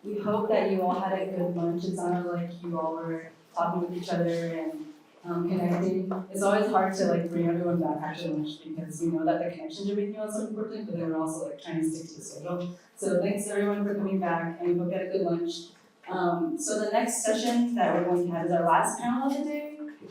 we hope that you all had a good lunch. It sounded like you all were talking with each other and connecting. It's always hard to like bring everyone back after lunch because we know that the connections you're making are so important, but then we're also like trying to stick to the schedule. So thanks everyone for coming back, and we hope you had a good lunch. So the next session that we're going to have is our last panel of the day.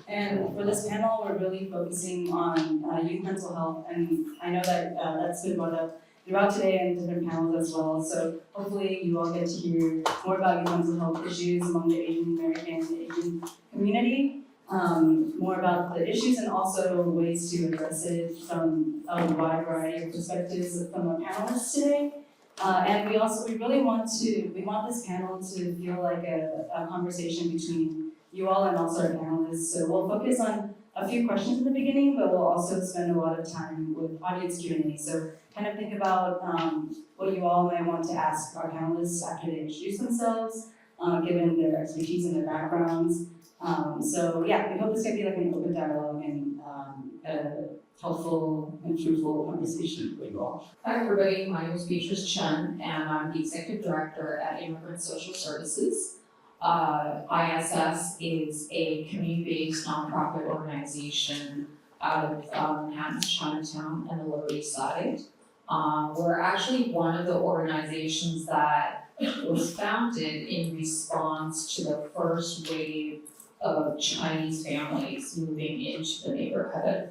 And for this panel, we're really focusing on youth mental health, and I know that that's been brought up throughout today in different panels as well. So hopefully you all get to hear more about youth mental health issues among the Asian American and Asian community, more about the issues and also ways to address it from a wide variety of perspectives from our panelists today. And we really want this panel to feel like a conversation between you all and also our panelists. So we'll focus on a few questions in the beginning, but we'll also spend a lot of time with audience Q&A. So kind of think about what you all might want to ask our panelists after they introduce themselves, given their expertise and their backgrounds. So yeah, we hope this can be like an open dialogue and a helpful and fruitful conversation for you all. Hi everybody, my name is Beatrice Chen, and I'm the Executive Director at Immigrant Social Services. ISS is a community-based nonprofit organization out of Manhattan's Chinatown and the Lower East Side. We're actually one of the organizations that was founded in response to the first wave of Chinese families moving into the neighborhood.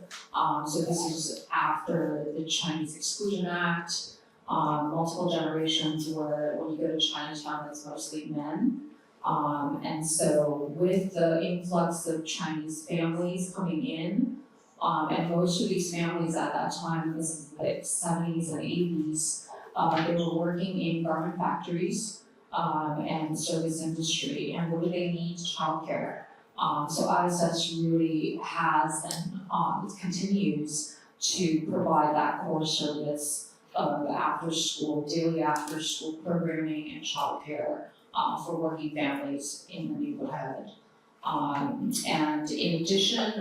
So this is after the Chinese Exclusion Act, multiple generations where when you go to Chinatown, it's mostly men. And so with the influx of Chinese families coming in, and most of these families at that time, this is the 70s and 80s, they were working in garment factories and service industry. And what do they need? Childcare. So ISS really has and continues to provide that core service of daily after school programming and childcare for working families in the neighborhood. And in addition,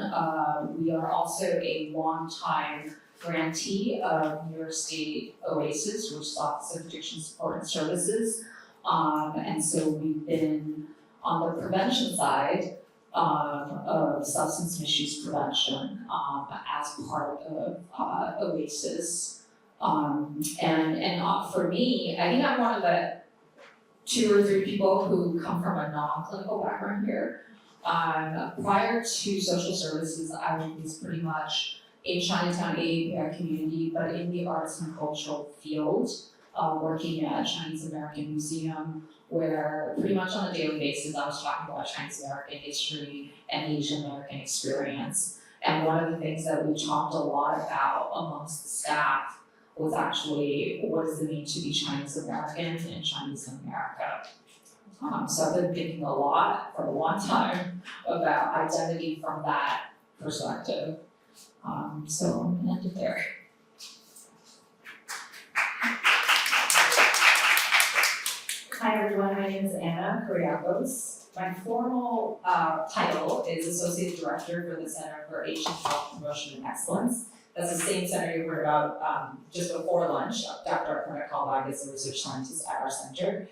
we are also a long-time grantee of New York State OASIS, which is Office of Addiction Support and Services. And so we've been on the prevention side of substance misuse prevention as part of OASIS. And for me, I think I'm one of the 2 or 3 people who come from a non-clinical background here. Prior to social services, I was pretty much in Chinatown AAPI community, but in the arts and cultural field, working at a Chinese American museum, where pretty much on a daily basis I was talking about Chinese American history and Asian American experience. And one of the things that we talked a lot about amongst the staff was actually what does it mean to be Chinese American in Chinese America. So I've been thinking a lot for a long time about identity from that perspective. So I'm gonna end it there. Hi everyone, my name is Annah, Kuriakose. My formal title is Associate Director for the Center for Asian Health Promotion and Excellence. That's the same center you heard about just before lunch. Dr. Aparna Kalbag is a research scientist at our center.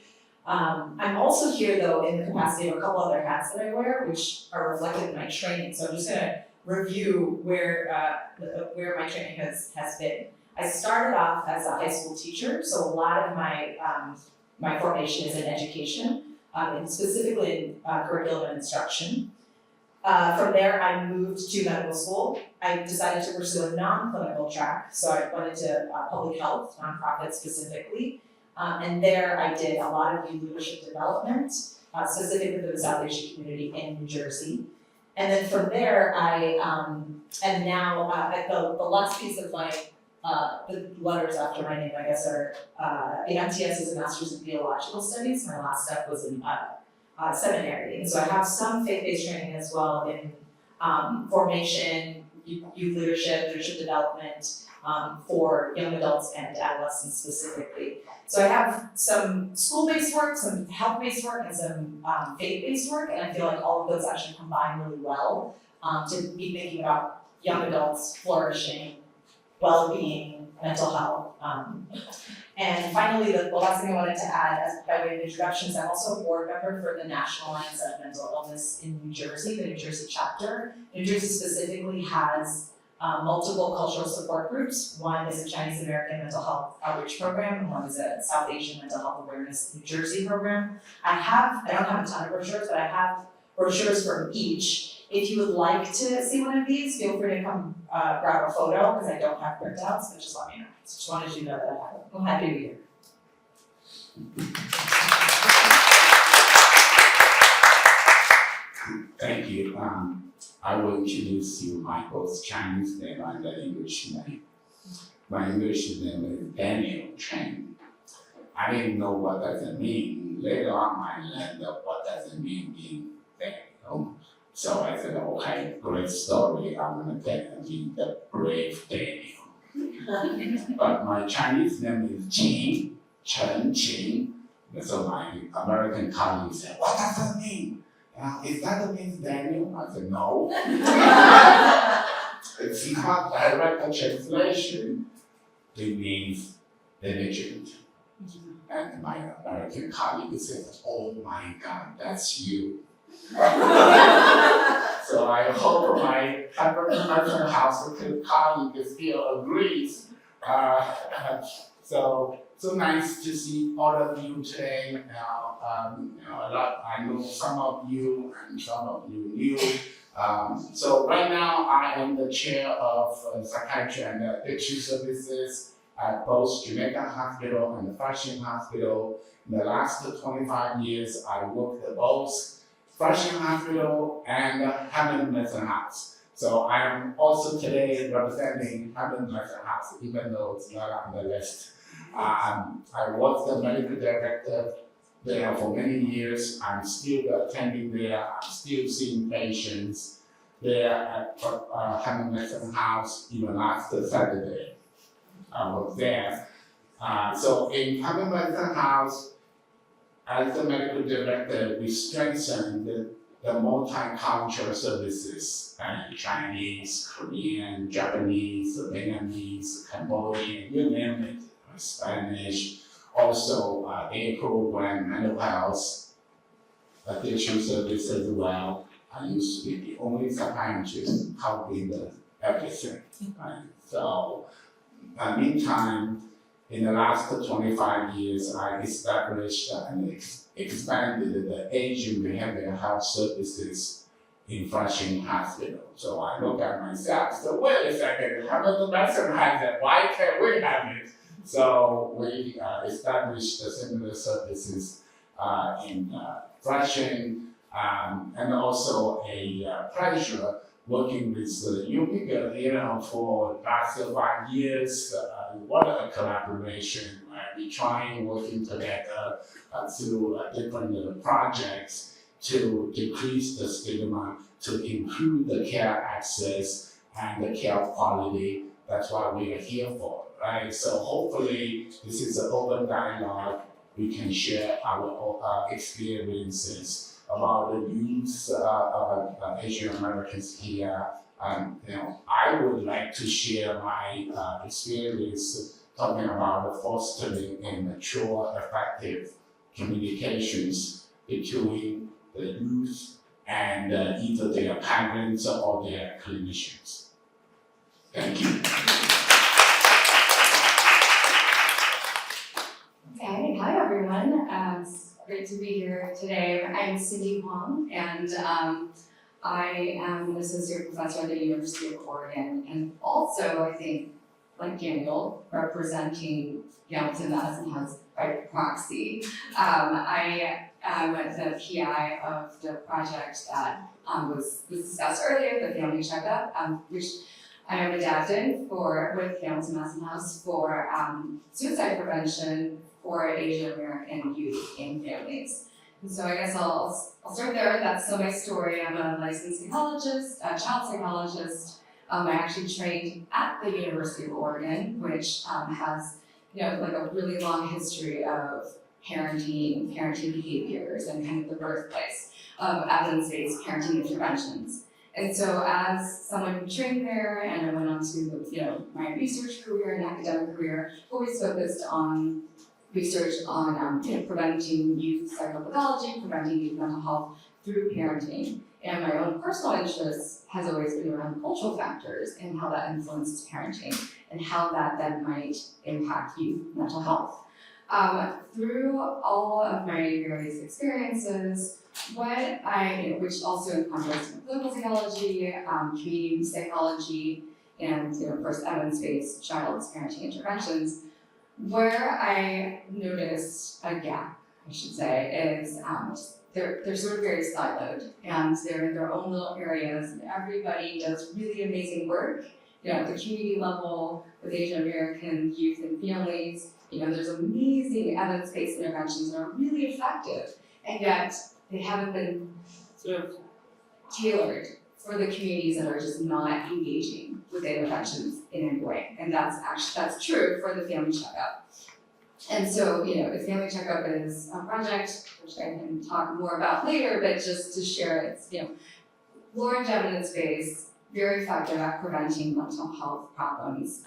I'm also here though in the capacity of a couple other hats that I wear, which are reflected in my training. So I'm just gonna review where my training has been. I started off as a high school teacher, so a lot of my formation is in education, and specifically in curriculum and instruction. From there, I moved to medical school. I decided to pursue a non-clinical track, so I went into public health, nonprofit specifically. And there I did a lot of youth leadership development, specifically for the South Asian community in New Jersey. And then from there, I am now, the last piece of my, the letters after my name, I guess, are, the MTS is a Master's in Theological Studies. My last step was in seminary. And so I have some faith-based training as well in formation, youth leadership development for young adults and adolescents specifically. So I have some school-based work, some health-based work, and some faith-based work, and I feel like all of those actually combine really well to be thinking about young adults flourishing well-being, mental health. And finally, the last thing I wanted to add, as by way of introductions, I'm also a board member for the National Alliance of Mental Illness in New Jersey, the New Jersey chapter. New Jersey specifically has multiple cultural support groups. One is a Chinese American mental health outreach program, and one is a South Asian mental health awareness New Jersey program. I don't have a ton of brochures, but I have brochures from each. If you would like to see one of these, feel free to come grab a photo, because I don't have printouts, but just let me know. So just wanted you to know that I have it. I'm happy to be here. Thank you. I will introduce you my both Chinese name and the English name. My English name is Daniel Chang. I didn't know what does it mean. Later on, I learned what does it mean being Daniel. So I said, okay, great story. I'm gonna be the brave Daniel. But my Chinese name is Chen. So my American colleagues said, what does that mean? Is that mean Daniel? I said, no. It's not direct translation. It means diligent. And my American colleague said, oh my God, that's you. So I hope my Metropolitan House colleague still agrees. So nice to see all of you today. A lot. I know some of you and some of you new. So right now I am the chair of psychiatry and addiction services at both Jamaica Hospital and the Flushing Hospital. In the last 25 years, I worked at both Flushing Hospital and Hammond Medicine House. So I am also today representing Hammond Medicine House, even though it's not on the list. I was the medical director there for many years. I'm still attending there. I'm still seeing patients there at Hammond Medicine House. Even last Saturday, I was there. So in Hammond Medicine House, as the medical director, we strengthened the multicultural services, Chinese, Korean, Japanese, Vietnamese, Cambodian, you name it, Spanish, also A program, mental health, addiction service as well. I used to be the only psychiatrist covering everything. Right? So, meantime, in the last 25 years, I established and expanded the Asian behavioral health services in Flushing Hospital. So I look at myself, so wait a second, Hammond Medicine has it, why can't we have it? So we established similar services in Flushing, and also a pleasure working with Umiga, for the past 5 years. What a collaboration! We try working together through different projects to decrease the stigma, to improve the care access and the care quality. That's what we are here for, right? So hopefully this is an open dialogue. We can share our experiences about the youth of Asian Americans here. I would like to share my experience talking about fostering a mature, effective communications between the youth and either their parents or their clinicians. Thank you. Okay, hi everyone. It's great to be here today. I'm Cindy Huang, and I am an associate professor at the University of Oregon, and also, I think, like Daniel, representing Hamilton Madison House by proxy. I am the PI of the project that was discussed earlier, the Family Checkup, which I am adapted with Hamilton Madison House for suicide prevention for Asian American youth and families. And so I guess I'll start there. That's my story. I'm a licensed psychologist, a child psychologist. I actually trained at the University of Oregon, which has like a really long history of parenting behaviors, and kind of the birthplace of evidence-based parenting interventions. And so as someone who trained there and I went on to my research career and academic career, always focused on research on preventing youth psychopathology, preventing youth mental health through parenting. And my own personal interest has always been around cultural factors and how that influences parenting and how that then might impact youth mental health. Through all of my various experiences, which also encompass clinical psychology, community psychology, and of course evidence-based child's parenting interventions, where I noticed a gap, I should say, is they're sort of very siloed and they're in their own little areas and everybody does really amazing work, at the community level with Asian American youth and families. There's amazing evidence-based interventions that are really effective, and yet they haven't been sort of tailored for the communities that are just not engaging with the interventions in any way. And that's true for the family checkup. And so, the family checkup is a project which I can talk more about later, but just to share it's, large evidence-based, very effective at preventing mental health problems,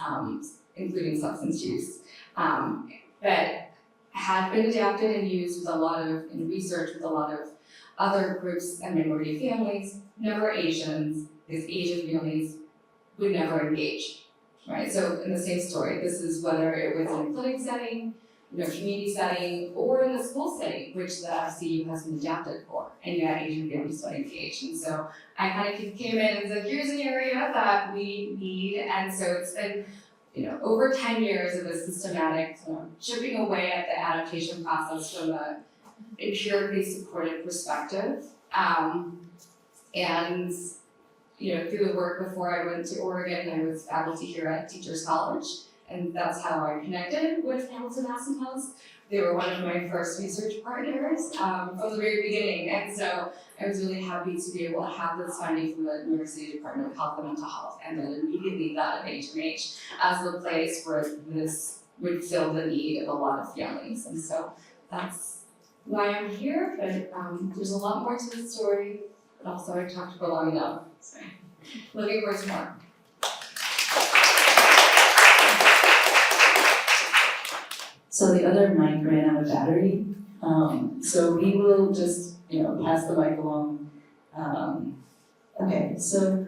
including substance use, that had been adapted and used with a lot of research with a lot of other groups and minority families, never Asians, because Asian families would never engage, right? So in the same story, this is whether it was in a clinic setting, community setting, or in the school setting, which the FCU has been adapted for, and yet Asian families don't engage. And so I kind of came in and said, here's an area that we need, and so it's been over 10 years of a systematic chipping away at the adaptation process from a empirically supported perspective. And through the work before I went to Oregon, I was faculty here at Teachers College, and that's how I connected with Hamilton Aston House. They were one of my first research partners from the very beginning, and so I was really happy to be able to have this finding from the New York City Department of Health and Mental Health, and then immediately that of HMH as the place where this would fill the need of a lot of families. And so that's why I'm here, but there's a lot more to the story, but also I've talked for long enough, so looking forward to more. So the other mic ran out of battery, so we will just, pass the mic along. Okay, so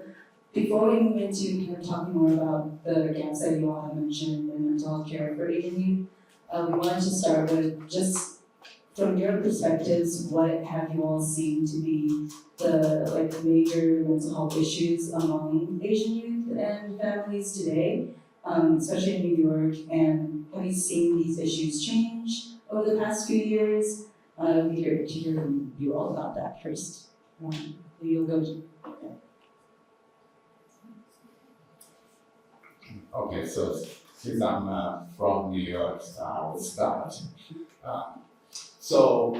before we move into kind of talking more about the gaps that you all have mentioned in mental health care for Asian youth, we wanted to start with just from your perspectives, what have you all seen to be the major mental health issues among Asian youth and families today, especially in New York, and have you seen these issues change over the past few years? We'd be here to hear from you all about that first. You'll go to. Okay, so since I'm from New York, I will start. So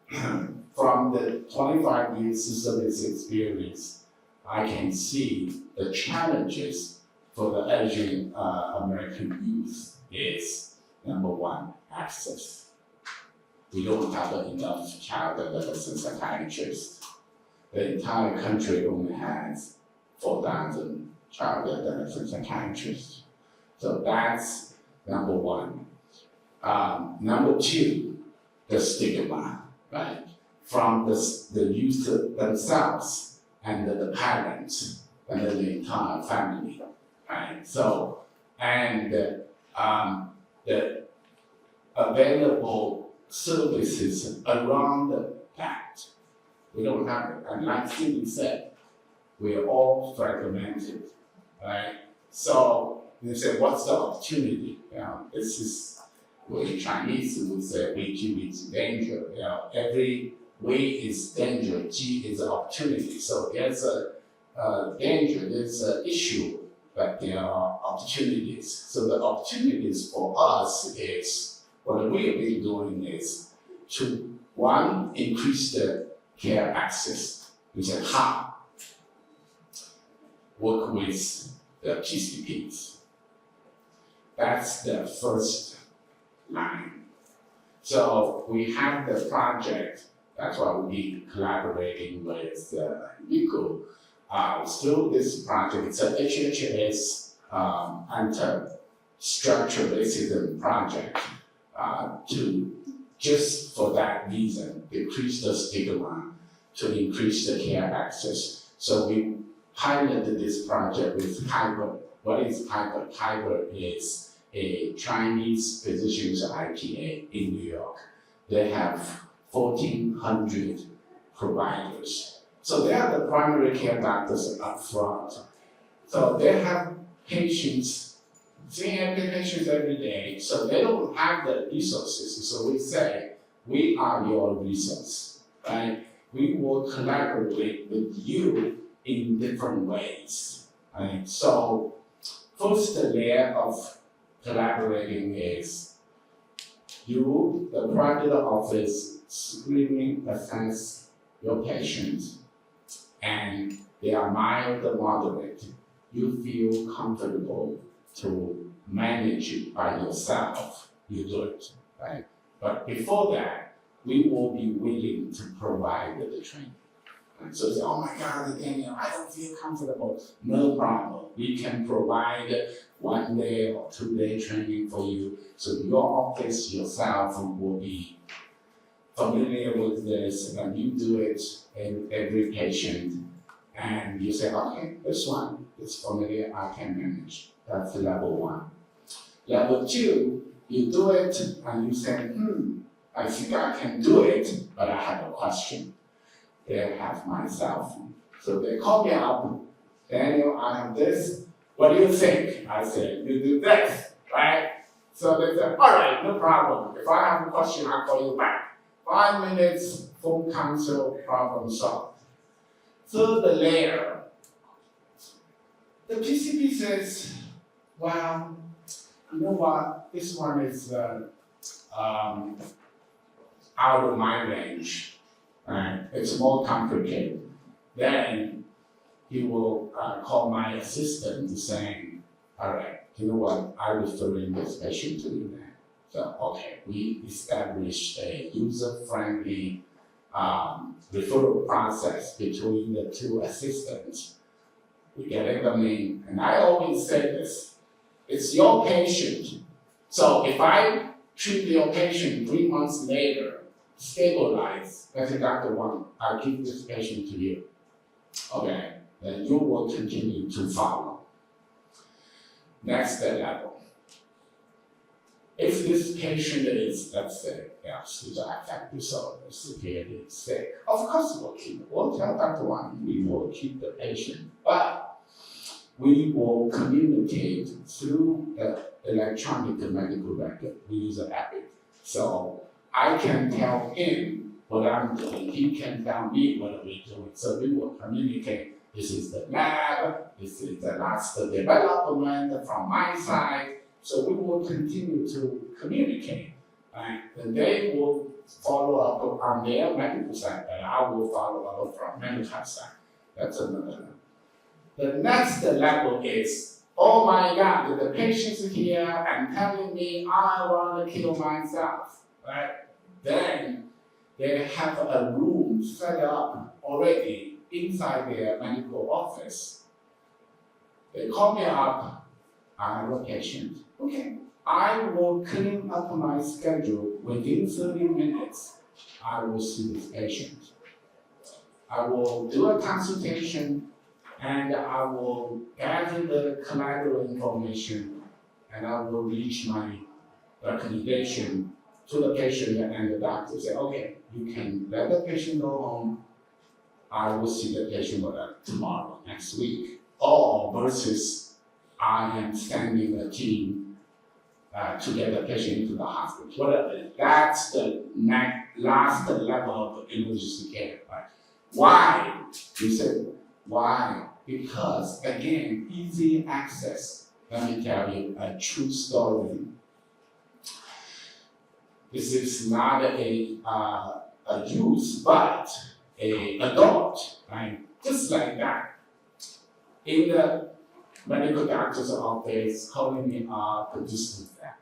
from the 25 years service experience, I can see the challenges for the Asian American youth is, number one, access. We don't have enough child adolescent psychiatrists. The entire country only has 4,000 child adolescent psychiatrists. So that's number one. Number two, the stigma, right? From the youth themselves and the parents and the entire family, right? So, and the available services around that, we don't have it. And like Cindy said, we're all fragmented, right? So you say, what's the opportunity? This is what in Chinese we would say, Wei Ji means danger. Every Wei is danger, Ji is opportunity. So there's a danger, there's an issue, but there are opportunities. So the opportunities for us is, what we have been doing is to, one, increase the care access. We said how? Work with the PCPs. That's the first line. So we have the project, that's why we'll be collaborating with legal through this project, it's a HHS anti-structural racism project to just for that reason, decrease the stigma, to increase the care access. So we piloted this project with Kyber. What is Kyber? Kyber is a Chinese physicians IPA in New York. They have 1,400 providers. So they are the primary care doctors up front. So they have patients, seeing patients every day, so they don't have the resources. So we say, we are your resource, right? We will collaborate with you in different ways, right? So first layer of collaborating is you, the private office, screening assess your patients, and they are mild or moderate. You feel comfortable to manage it by yourself, you do it, right? But before that, we will be willing to provide the training. And so say, oh my God, Daniel, I don't feel comfortable. No problem. We can provide 1 day or 2 day training for you. So your office yourself will be familiar with this, and you do it in every patient. And you say, okay, this one is familiar, I can manage. That's level 1. Level 2, you do it and you say, I think I can do it, but I have a question. They have my cell phone. So they call me up, Daniel, I have this. What do you think? I said, you do this, right? So they said, all right, no problem. If I have a question, I'll call you back. 5 minutes, phone consult, problem solved. Third layer, the PCP says, well, you know what, this one is out of my range, right? It's more complicated. Then he will call my assistant saying, all right, you know what, I'm referring this patient to you now. So, okay, we established a user-friendly referral process between the 2 assistants. We get them in, and I always say this, it's your patient. So if I treat your patient 3 months later, stabilize, let's say Dr. Huang, I'll give this patient to you. Okay, then you will continue to follow. Next level. If this patient is, let's say, schizoaffective disorder, severely sick, of course we'll tell Dr. Huang, we will keep the patient, but we will communicate through the electronic medical record. We use an Epic. So I can tell him what I'm doing, he can tell me what we're doing. So we will communicate, this is the lab, this is the last development from my side. So we will continue to communicate, right? And they will follow up on their medical side, and I will follow up from medical side. That's another level. The next level is, oh my God, the patient's here and telling me I want to kill myself, right? Then they have a room set up already inside their medical office. They call me up, I have a patient. Okay, I will clean up my schedule within 30 minutes. I will see this patient. I will do a consultation and I will gather the collateral information and I will reach my recommendation to the patient and the doctor. Say, okay, you can let the patient go home. I will see the patient tomorrow, next week. Or versus I am sending a team to get the patient into the hospital. Whatever. That's the last level of emergency care. Right? Why? You said, why? Because, again, easy access. Let me tell you a true story. This is not a youth, but an adult, right? Just like that. In the medical doctor's office, calling me up to just do that.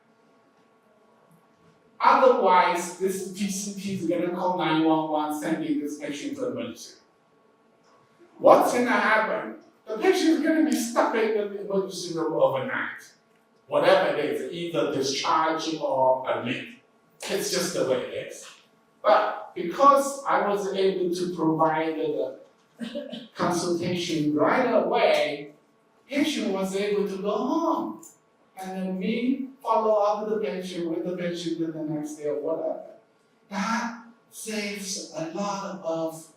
Otherwise, this PCP is going to call 911, sending this patient to emergency. what's gonna happen? The patient is gonna be stuck in the emergency room overnight. Whatever it is, either discharge or admit. It's just the way it is. But because I was able to provide the consultation right away, patient was able to go home. And then we follow up with the patient the next day or whatever. That saves a lot of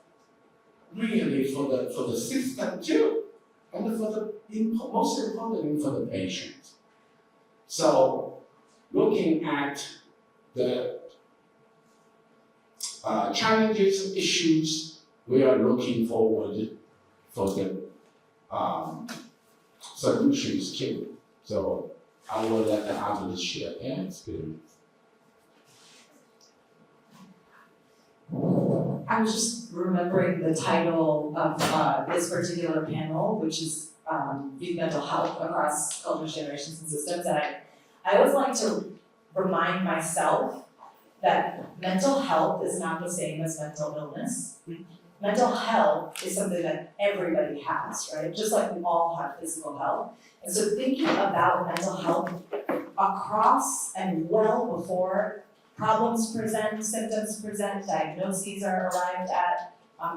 really for the system too, and for the most importantly for the patient. So looking at the challenges, issues, we are looking forward for the solutions too. So I will let the others share their experience. I was just remembering the title of this particular panel, which is Youth Mental Health Across Cultures, Generations, and Systems. And I always like to remind myself that mental health is not the same as mental illness. Mental health is something that everybody has, right? Just like we all have physical health. And so thinking about mental health across and well before problems present, symptoms present, diagnoses are arrived at,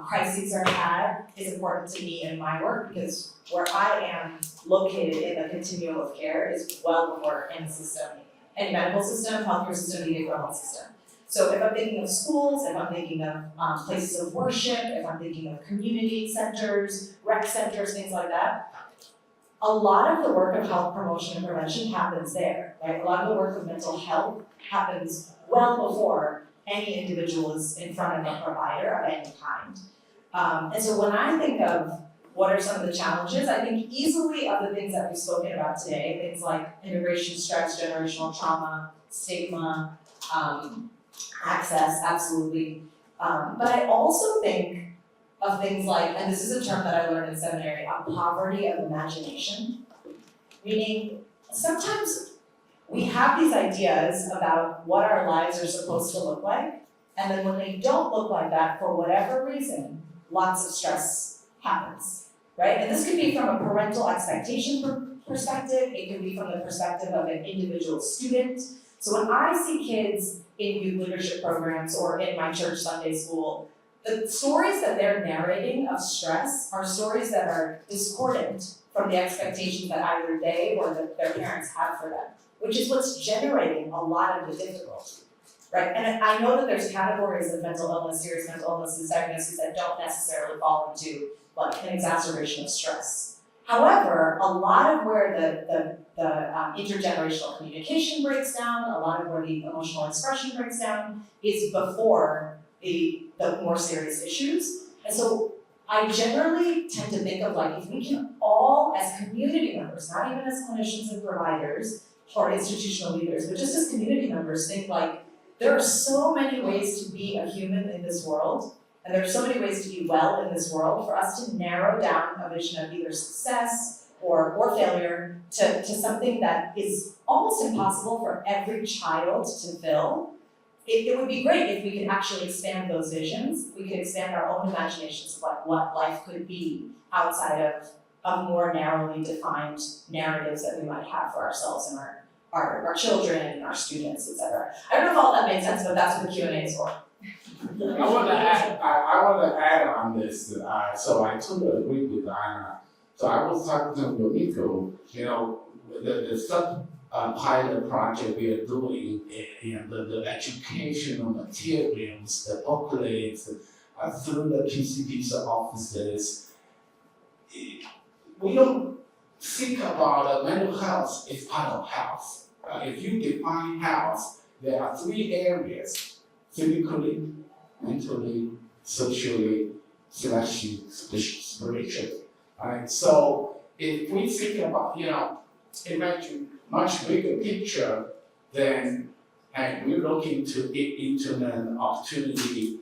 crises are had, is important to me in my work because where I am located in the continuum of care is well before any system, any medical system, healthcare system, behavioral health system. So if I'm thinking of schools, if I'm thinking of places of worship, if I'm thinking of community centers, rec centers, things like that, a lot of the work of health promotion and prevention happens there, right? A lot of the work of mental health happens well before any individual is in front of a provider of any kind. And so when I think of what are some of the challenges, I think easily of the things that we've spoken about today, things like immigration stress, generational trauma, stigma, access, absolutely. But I also think of things like, and this is a term that I learned in seminary, a poverty of imagination. Meaning, sometimes we have these ideas about what our lives are supposed to look like, and then when they don't look like that, for whatever reason, lots of stress happens, right? And this could be from a parental expectation perspective, it could be from the perspective of an individual student. So when I see kids in youth leadership programs or in my church Sunday school, the stories that they're narrating of stress are stories that are discordant from the expectations that either they or their parents have for them, which is what's generating a lot of the difficulty, right? And I know that there's categories of mental illness, serious mental illnesses, diagnoses that don't necessarily fall into like an exacerbation of stress. However, a lot of where the intergenerational communication breaks down, a lot of where the emotional expression breaks down is before the more serious issues. And so I generally tend to think of like, if we can all, as community members, not even as clinicians and providers or institutional leaders, but just as community members, think like, there are so many ways to be a human in this world, and there are so many ways to be well in this world, for us to narrow down a vision of either success or failure to something that is almost impossible for every child to fill. It would be great if we could actually expand those visions. We could expand our own imaginations of like what life could be outside of more narrowly defined narratives that we might have for ourselves and our children and our students, et cetera. I don't know if all that made sense, but that's what the Q&A is for. I want to add on this. So I totally agree with Anna. So I was talking to Yomiko, the pilot project we are doing, the educational materials, the booklets, through the PCP's offices. We don't think about mental health as part of health. If you define health, there are three areas: physically, mentally, socially, spiritually. Right? So if we think about, imagine much bigger picture, then we're looking into an opportunity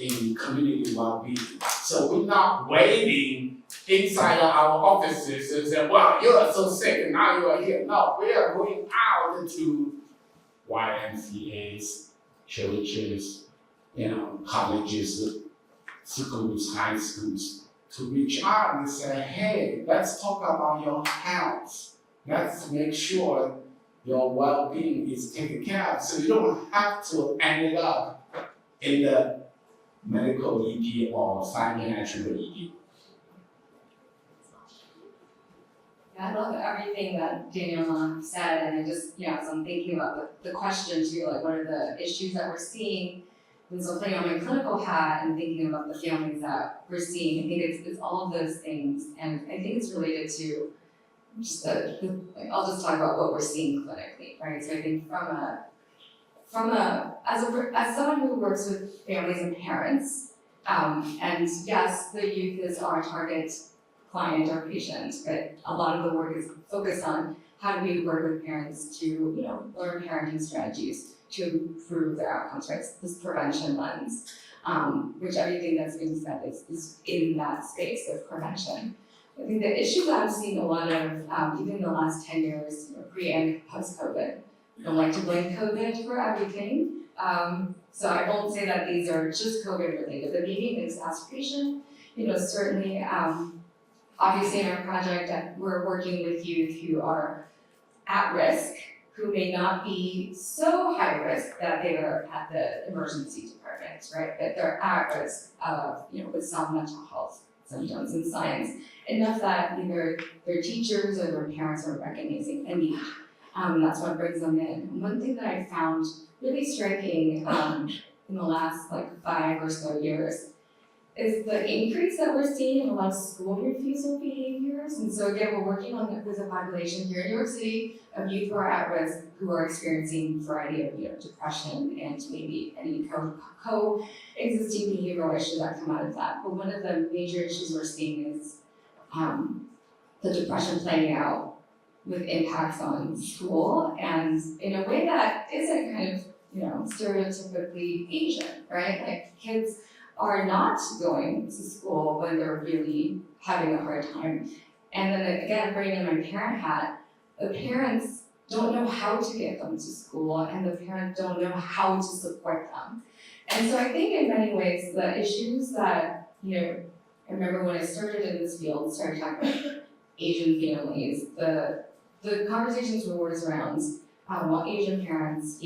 in community well-being. So we're not waiting inside our offices and say, well, you are so sick and now you are here. No, we are going out to YMCAs, churches, colleges, schools, high schools, to reach out and say, hey, let's talk about your health. Let's make sure your well-being is taken care of, so you don't have to end up in the medical ED or psychiatric ED. I love everything that Daniela said, and I just, as I'm thinking about the question too, like what are the issues that we're seeing, and so putting on my clinical hat and thinking about the families that we're seeing, I think it's all of those things, and I think it's related to just I'll just talk about what we're seeing clinically, right? So I think as someone who works with families and parents, and yes, the youth is our target client or patient, but a lot of the work is focused on how do we work with parents to, learn parenting strategies to improve their outcomes, right? This prevention lens, which everything that's being said is in that space of prevention. I think the issue that I'm seeing a lot of, even in the last 10 years, pre and post-COVID, I don't like to blame COVID for everything. So I won't say that these are just COVID related, but maybe an exacerbation, certainly, obviously in our project, we're working with youth who are at risk, who may not be so high risk that they are at the emergency department, right? But they're at risk of, with some mental health symptoms and signs, enough that either their teachers or their parents are recognizing a need. That's what brings them in. And one thing that I found really striking in the last 5 or so years is the increase that we're seeing in a lot of school refusal behaviors. And so again, we're working with a population here in New York City of youth who are at risk, who are experiencing a variety of depression and maybe any co-existing behavioral issues that come out of that. But one of the major issues we're seeing is the depression playing out with impacts on school, and in a way that isn't kind of, stereotypically Asian, right? Like kids are not going to school when they're really having a hard time. And then again, bringing in my parent hat, the parents don't know how to get them to school, and the parents don't know how to support them. And so I think in many ways, the issues that, I remember when I started in this field, started talking about Asian families, the conversations were always around well, Asian parents,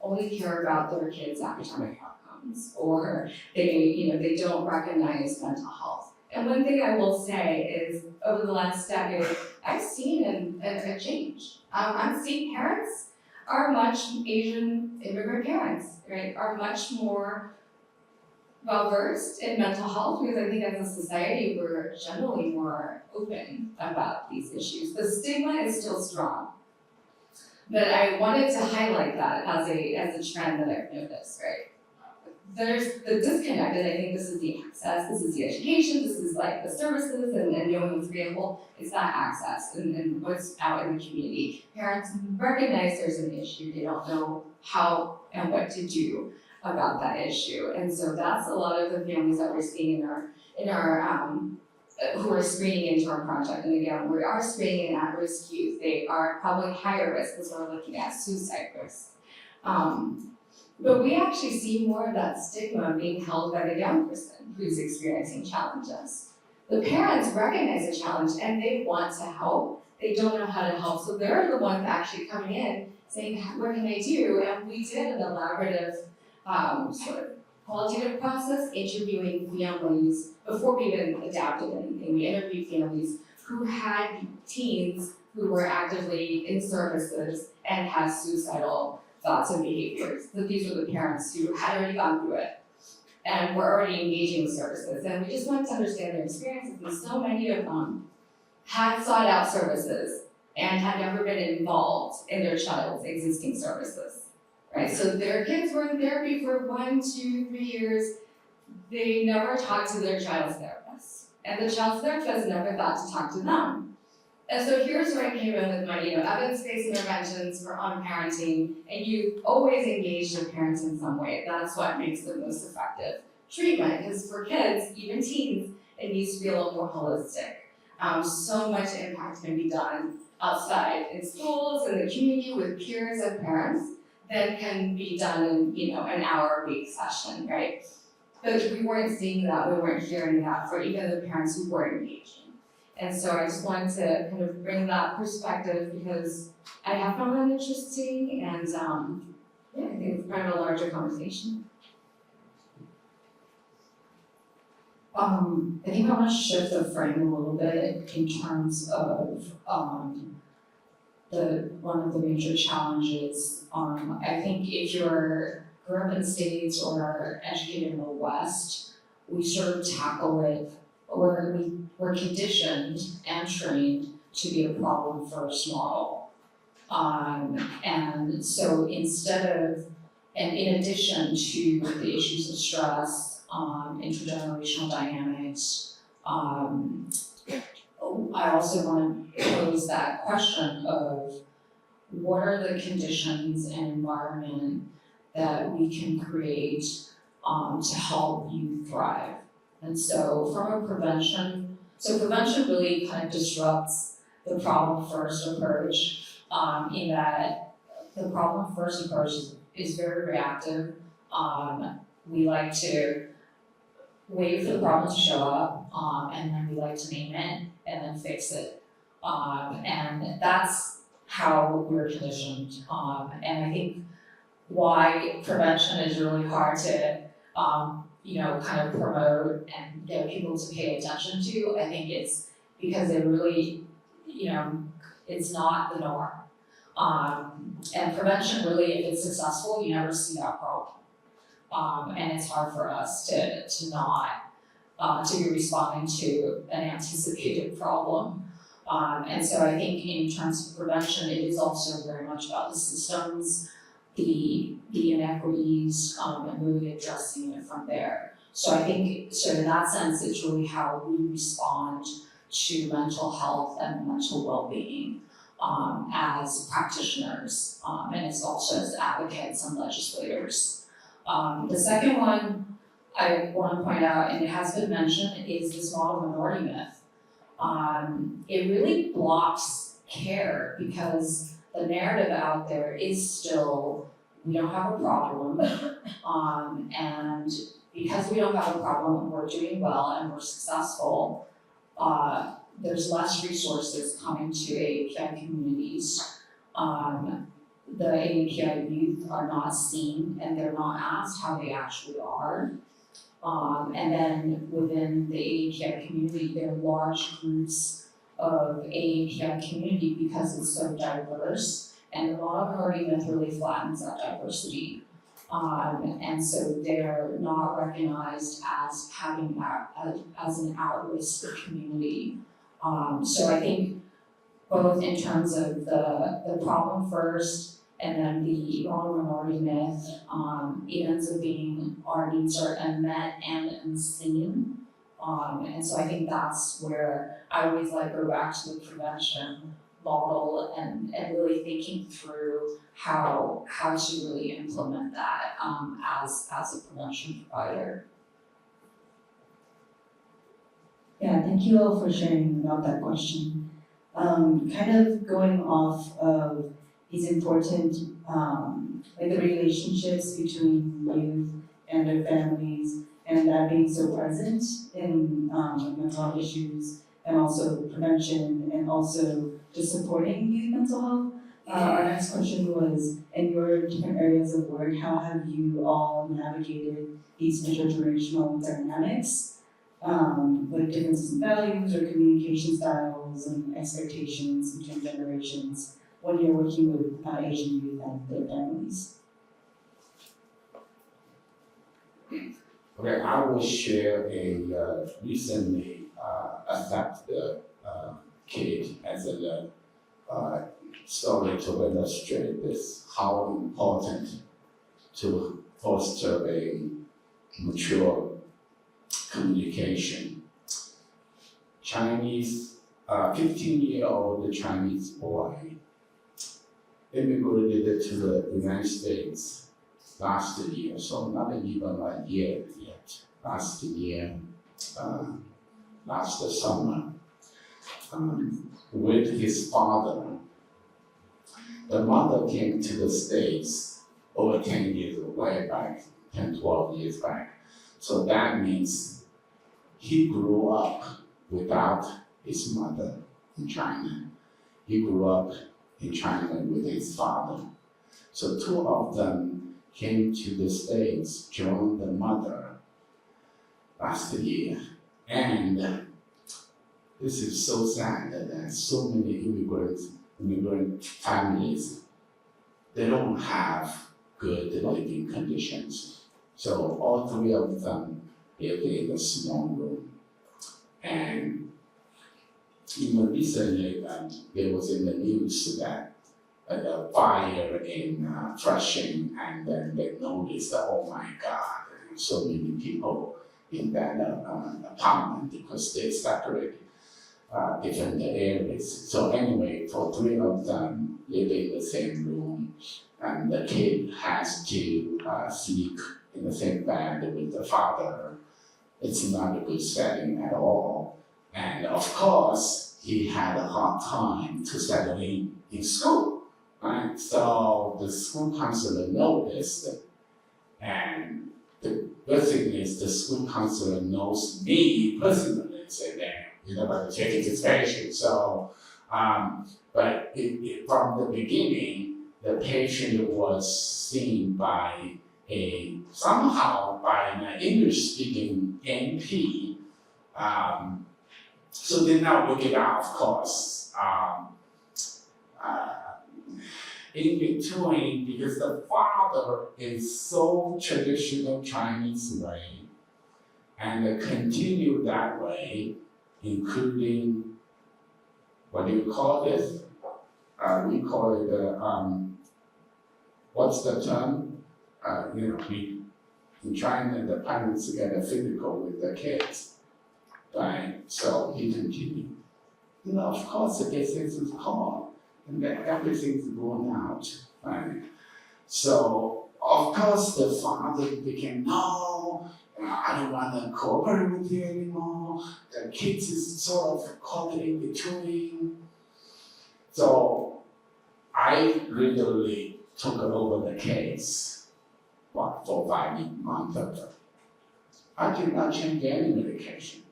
only care about their kids' academic outcomes, or they don't recognize mental health. And one thing I will say is, over the last decade, I've seen a change. I'm seeing parents Asian immigrant parents, right, are much more well-versed in mental health, because I think as a society, we're generally more open about these issues. The stigma is still strong. But I wanted to highlight that as a trend that I've noticed, right? There's the disconnect, and I think this is the access, this is the education, this is the services and knowing what's available. It's that access and what's out in the community. Parents recognize there's an issue, they don't know how and what to do about that issue. And so that's a lot of the families that we're seeing in our who are screening into our project. And again, we are screening in at-risk youth. They are probably higher risk because we're looking at suicide risk. But we actually see more of that stigma being held by the young person who's experiencing challenges. The parents recognize the challenge and they want to help. They don't know how to help. So they're the ones actually coming in saying, what can I do? And we did an elaborative sort of qualitative process, interviewing families before we even adapted anything. We interviewed families who had teens who were actively in services and had suicidal thoughts and behaviors. So these were the parents who had already gone through it and were already engaging with services. And we just wanted to understand their experiences, and so many of them had sought out services and had never been involved in their child's existing services. Right, so their kids were in therapy for 1, 2, 3 years. They never talked to their child's therapist, and the child's therapist never thought to talk to them. And so here's where I came in with my, evidence-based interventions for parenting, and you always engage your parents in some way. That's what makes the most effective treatment, because for kids, even teens, it needs to be a little more holistic. So much impact can be done outside in schools, in the community, with peers and parents, that can be done in, an hour-a-week session, right? but we weren't seeing that, we weren't hearing that for even the parents who were engaging. And so I just wanted to kind of bring that perspective because I have found that interesting and yeah, I think it's part of a larger conversation. I think I want to shift the frame a little bit in terms of one of the major challenges. I think if you're grew up in the States or educated in the West, we sort of tackle it, or we're conditioned and trained to be a problem first model. And so and in addition to the issues of stress, intergenerational dynamics, I also want to pose that question of what are the conditions and environment that we can create to help you thrive. And so from a prevention really kind of disrupts the problem first approach in that the problem first approach is very reactive. We like to wait for the problem to show up and then we like to name it and then fix it. And that's how we're conditioned. And I think why prevention is really hard to kind of promote and get people to pay attention to, I think it's because it really, it's not the norm. And prevention really, if it's successful, you never see that problem. And it's hard for us to not to be responding to an anticipated problem. And so I think in terms of prevention, it is also very much about the systems, the inequities, and really addressing it from there. So I think, so in that sense, it's really how we respond to mental health and mental well-being as practitioners, and it's also as advocates and legislators. The second one I want to point out, and it has been mentioned, is this model minority myth. It really blocks care because the narrative out there is still, we don't have a problem, and because we don't have a problem and we're doing well and we're successful, there's less resources coming to AAPI communities. The AAPI youth are not seen and they're not asked how they actually are. And then within the AAPI community, there are large groups of AAPI community because it's so diverse, and the model minority myth really flattens that diversity. And so they're not recognized as having as an at-risk community. So I think both in terms of the problem first and then the model minority myth, it ends up being our needs are unmet and unseen. And so I think that's where I always go back to the prevention model and really thinking through how to really implement that as a prevention provider. Yeah, thank you all for sharing about that question. Kind of going off of these important, the relationships between youth and their families, and that being so present in mental health issues, and also prevention, and also just supporting youth mental health. Our next question was, in your different areas of work, how have you all navigated these intergenerational dynamics, with differences in values or communication styles and expectations between generations when you're working with Asian youth and their families? Okay, I will share a recently adopted kid as a story to illustrate this, how important to foster a mature communication. 15-year-old Chinese boy immigrated to the United States last year, so not even a year yet. Last year, last summer, with his father. The mother came to the States over 10 years way back, 10, 12 years back. So that means he grew up without his mother in China. He grew up in China with his father. So two of them came to the States, joined the mother last year. And this is so sad that so many immigrant families, they don't have good living conditions. So all three of them live in a small room. And even recently, there was in the news that a fire in Flushing, and then they noticed that, oh my God, so many people in that apartment because they separated different areas. So anyway, for three of them live in the same room, and the kid has to sleep in the same bed with the father. It's not a good setting at all. And of course, he had a hard time to settle in school, right? So the school counselor noticed, and the good thing is the school counselor knows me personally, and said that, about taking this patient. So, but from the beginning, the patient was seen by somehow by an English-speaking NP. So they now work it out, of course. In between, because the father is so traditional Chinese way, and continue that way, including, what do you call this? We call it, what's the term? In China, the parents get physical with the kids, right? So he continued. Of course, the business is hard, and then everything's going out, right? So, of course, the father became, no, I don't want to cooperate with you anymore. The kids is sort of caught in between. So, I literally took over the case. For 5 months. I did not change any medication.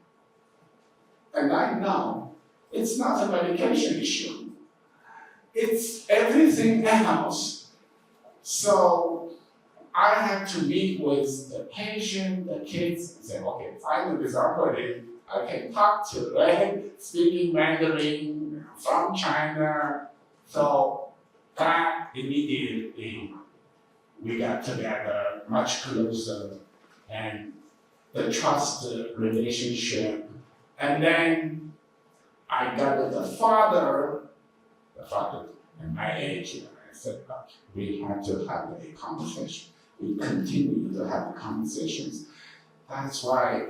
And I know it's not a medication issue. It's everything else. So I had to meet with the patient, the kids, and say, okay, finally somebody I can talk to, right? Speaking Mandarin from China. So that immediately we got together much closer, and the trust relationship. And then I got the father at my age, I said, we have to have a conversation. We continue to have conversations. That's why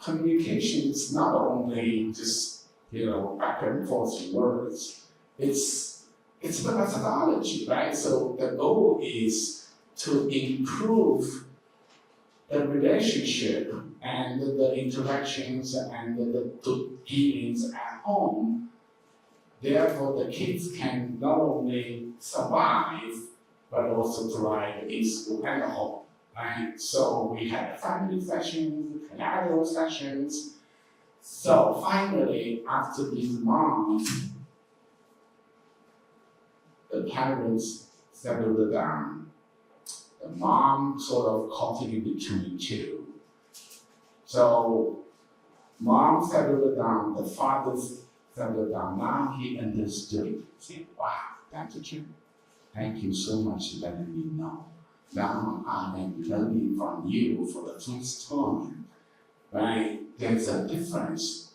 communication is not only just, back and forth words. It's the methodology, right? So the goal is to improve the relationship and the interactions and the healings at home. Therefore, the kids can not only survive, but also thrive in school and at home, right? So we had family sessions, adult sessions. So finally, after these months, the parents settled down. The mom sort of caught in between two. So mom settled down, the father settled down. Now he understood. He said, wow, Dr. Chen, thank you so much for letting me know. Now I am learning from you for the first time, right? There's a difference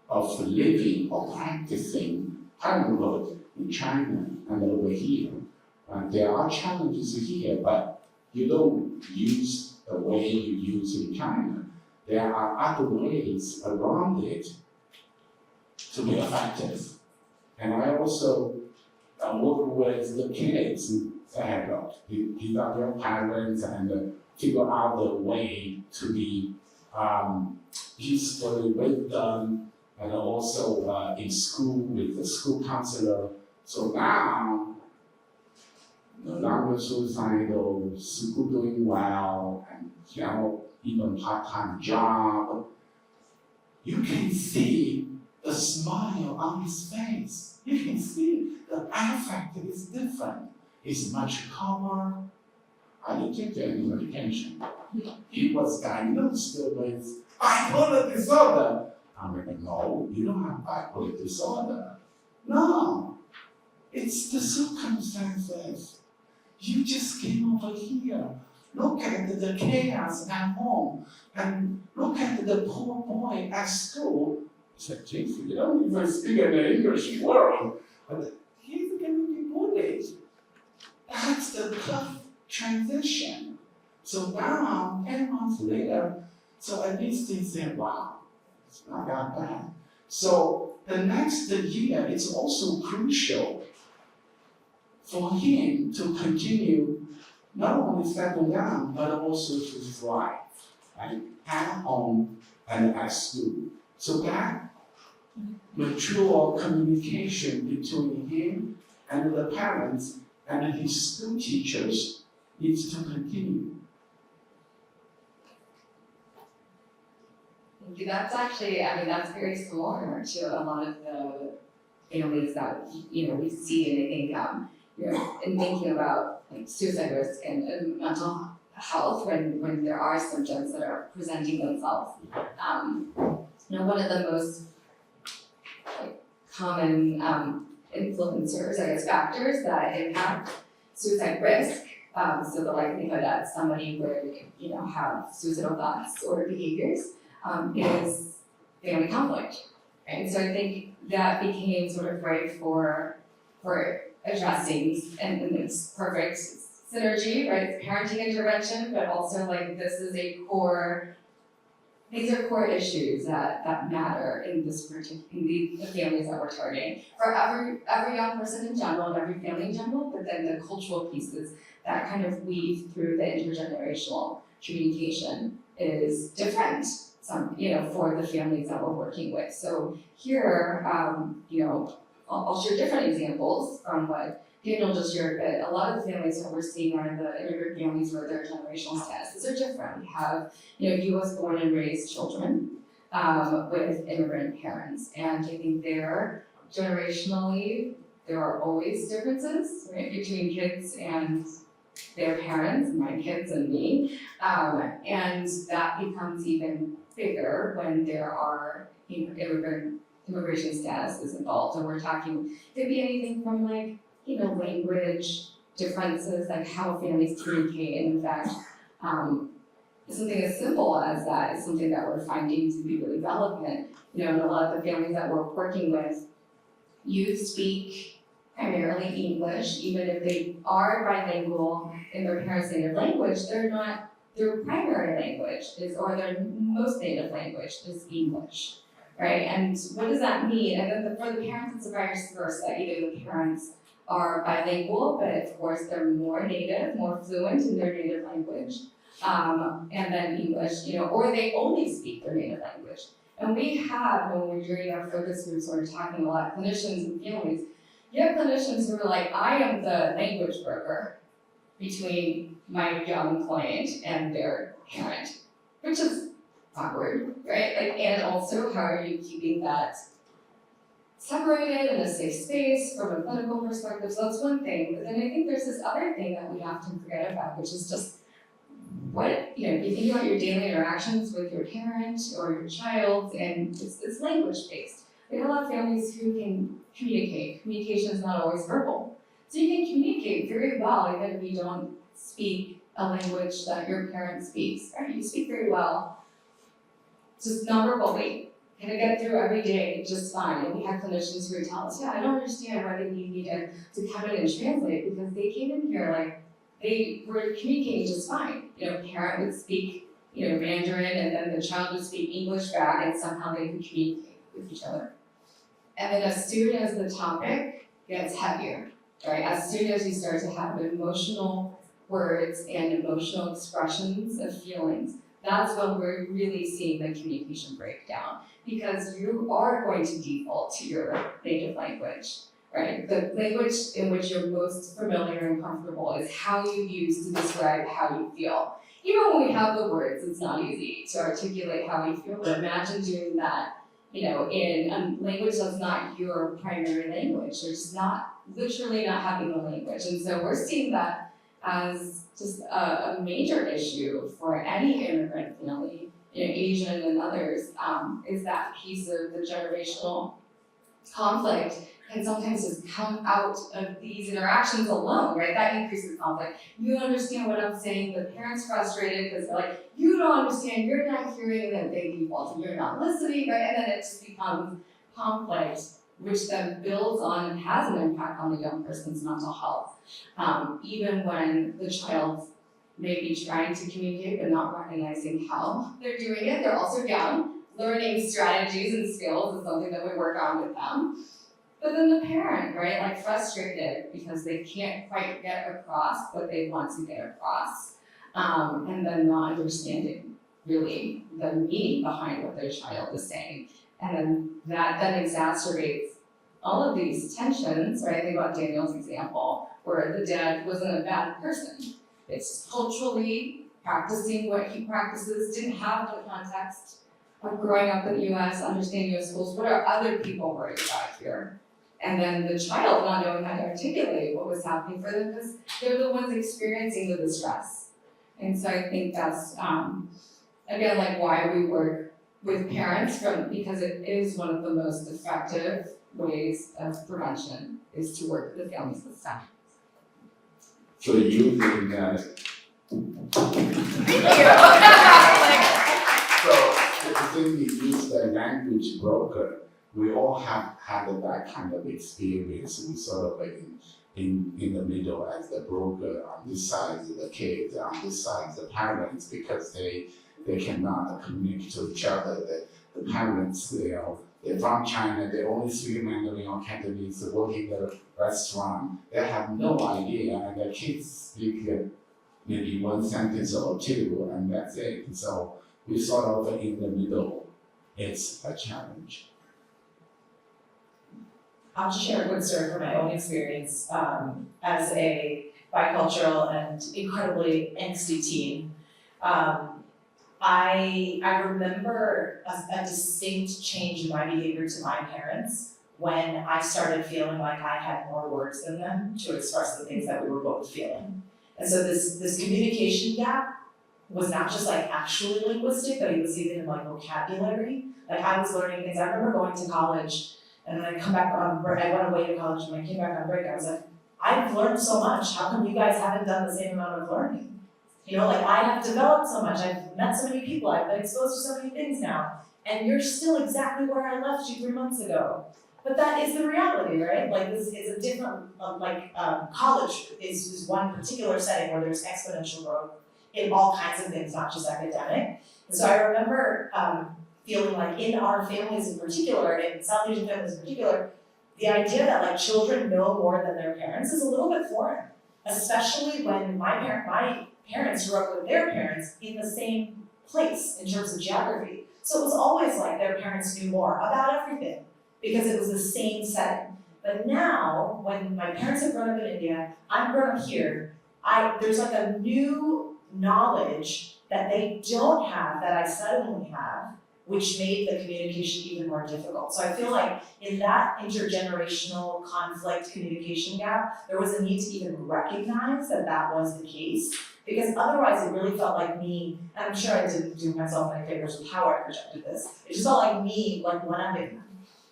of living or practicing parenthood in China and over here. There are challenges here, but you don't use the way you use in China. There are other ways around it to be effective. And I also work with the kids and say, look, these are your parents, and figure out the way to be peacefully with them, and also in school with the school counselor. So now no longer suicidal, school doing well, and even part-time job. You can see the smile on his face. You can see the affect is different. He's much calmer. I didn't take any medication. He was diagnosed with bipolar disorder. I'm like, no, you don't have bipolar disorder. No, it's the circumstances. You just came over here. Look at the chaos at home, and look at the poor boy at school. He said, Jason, you don't even speak in the English world, but he's going to be bullied. That's the tough transition. So now, 10 months later, so at least he said, wow, it's not that bad. So the next year, it's also crucial for him to continue not only settle down, but also to thrive, right? At home and at school. So that mature communication between him and the parents and his school teachers needs to continue. That's actually, that's very similar to a lot of the families that, we see, and I think, in thinking about like suicide risk and mental health when there are symptoms that are presenting themselves. One of the most common influencers, factors that impact suicide risk, so the likelihood that somebody would, have suicidal thoughts or behaviors, is family conflict, right? So I think that became sort of ripe for addressing, and it's perfect synergy, right? It's parenting intervention, but also this is these are core issues that matter in this particular, in the families that we're targeting. For every young person in general, and every family in general, but then the cultural pieces that kind of weave through the intergenerational communication is different. For the families that we're working with. So here, I'll share different examples from what Daniel just shared, but a lot of the families that we're seeing are the immigrant families where their generational statuses are different. We have, US born and raised children with immigrant parents, and I think generationally, there are always differences, right, between kids and their parents, my kids and me, and that becomes even bigger when there are immigration status is involved, and we're talking, it could be anything from language differences, like how families communicate, and in fact, something as simple as that is something that we're finding to be really relevant. In a lot of the families that we're working with, youth speak primarily English, even if they are bilingual in their parents' native language, their primary language or their most native language is English, right? And what does that mean? And then for the parents, it's vice versa. Either the parents are bilingual, but of course they're more native, more fluent in their native language, and then English, or they only speak their native language. And we have, when we're doing our focus groups, we're talking a lot of clinicians and families, you have clinicians who are like, I am the language broker between my young client and their parent, which is awkward, right? And also, how are you keeping that separated in a safe space from a clinical perspective? So that's one thing. But then I think there's this other thing that we often forget about, which is just what, you think about your daily interactions with your parent or your child, and it's language-based. We have a lot of families who can communicate. Communication is not always verbal. So you can communicate very well even if you don't speak a language that your parent speaks, right? You speak very well, just non-verbally. Kind of get through every day just fine. And we have clinicians who tell us, I don't understand why they need me to come in and translate, because they came in here they were communicating just fine. Parent would speak, Mandarin, and then the child would speak English back, and somehow they could communicate with each other. And then as soon as the topic gets heavier, right? As soon as you start to have emotional words and emotional expressions of feelings, that's when we're really seeing the communication breakdown, because you are going to default to your native language, right? The language in which you're most familiar and comfortable is how you use to describe how you feel. Even when we have the words, it's not easy to articulate how we feel, but imagine doing that, in a language that's not your primary language, or just literally not having a language. And so we're seeing that as just a major issue for any immigrant family, Asian and others, is that piece of the generational conflict can sometimes just come out of these interactions alone, right? That increases conflict. You understand what I'm saying, the parent's frustrated because they're like, you don't understand, you're not hearing, and then they default, you're not listening, right? And then it just becomes conflict, which then builds on and has an impact on the young person's mental health. Even when the child may be trying to communicate but not recognizing how they're doing it, they're also young. Learning strategies and skills is something that we work on with them. But then the parent, right, like frustrated because they can't quite get across what they want to get across, and then not understanding really the meaning behind what their child is saying. And then that then exacerbates all of these tensions, right? Think about Daniel's example, where the dad wasn't a bad person. It's culturally practicing what he practices, didn't have the context of growing up in the US, understanding US schools, what are other people worried about here? And then the child not knowing how to articulate what was happening for them because they're the ones experiencing the distress. And so I think that's, again, like why we work with parents because it is one of the most effective ways of prevention is to work with the family system. So you think that so the thing we use the language broker, we all have had that kind of experience. We sort of like in the middle as the broker, on this side is the kids, on this side is the parents, because they cannot communicate to each other. The parents, they're from China, they only speak Mandarin or Cantonese, they work in the restaurant, they have no idea, and the kids speak maybe one sentence or two, and that's it. So we sort of in the middle. It's a challenge. I'll just share a quick story from my own experience as a bicultural and incredibly angsty teen. I remember a distinct change in my behavior to my parents when I started feeling like I had more words than them to express the things that we were both feeling. And so this communication gap was not just like actually linguistic, but it was even in like vocabulary. Like I was learning things. I remember going to college and then I come back on break. I went away to college and when I came back on break, I was like, I've learned so much. How come you guys haven't done the same amount of learning? Like I have developed so much. I've met so many people. I've been exposed to so many things now. And you're still exactly where I left you 3 months ago. But that is the reality, right? Like this is a different, college is one particular setting where there's exponential growth in all kinds of things, not just academic. And so I remember feeling like in our families in particular, and in South Asian families in particular, the idea that like children know more than their parents is a little bit foreign, especially when my parents grew up with their parents in the same place in terms of geography. So it was always like their parents knew more about everything because it was the same setting. But now, when my parents have grown up in India, I'm grown up here, there's like a new knowledge that they don't have that I suddenly have, which made the communication even more difficult. So I feel like in that intergenerational conflict communication gap, there was a need to even recognize that that was the case, because otherwise it really felt like me, and I'm sure I didn't do myself any favors with how I projected this, it just felt like me like one-upping them,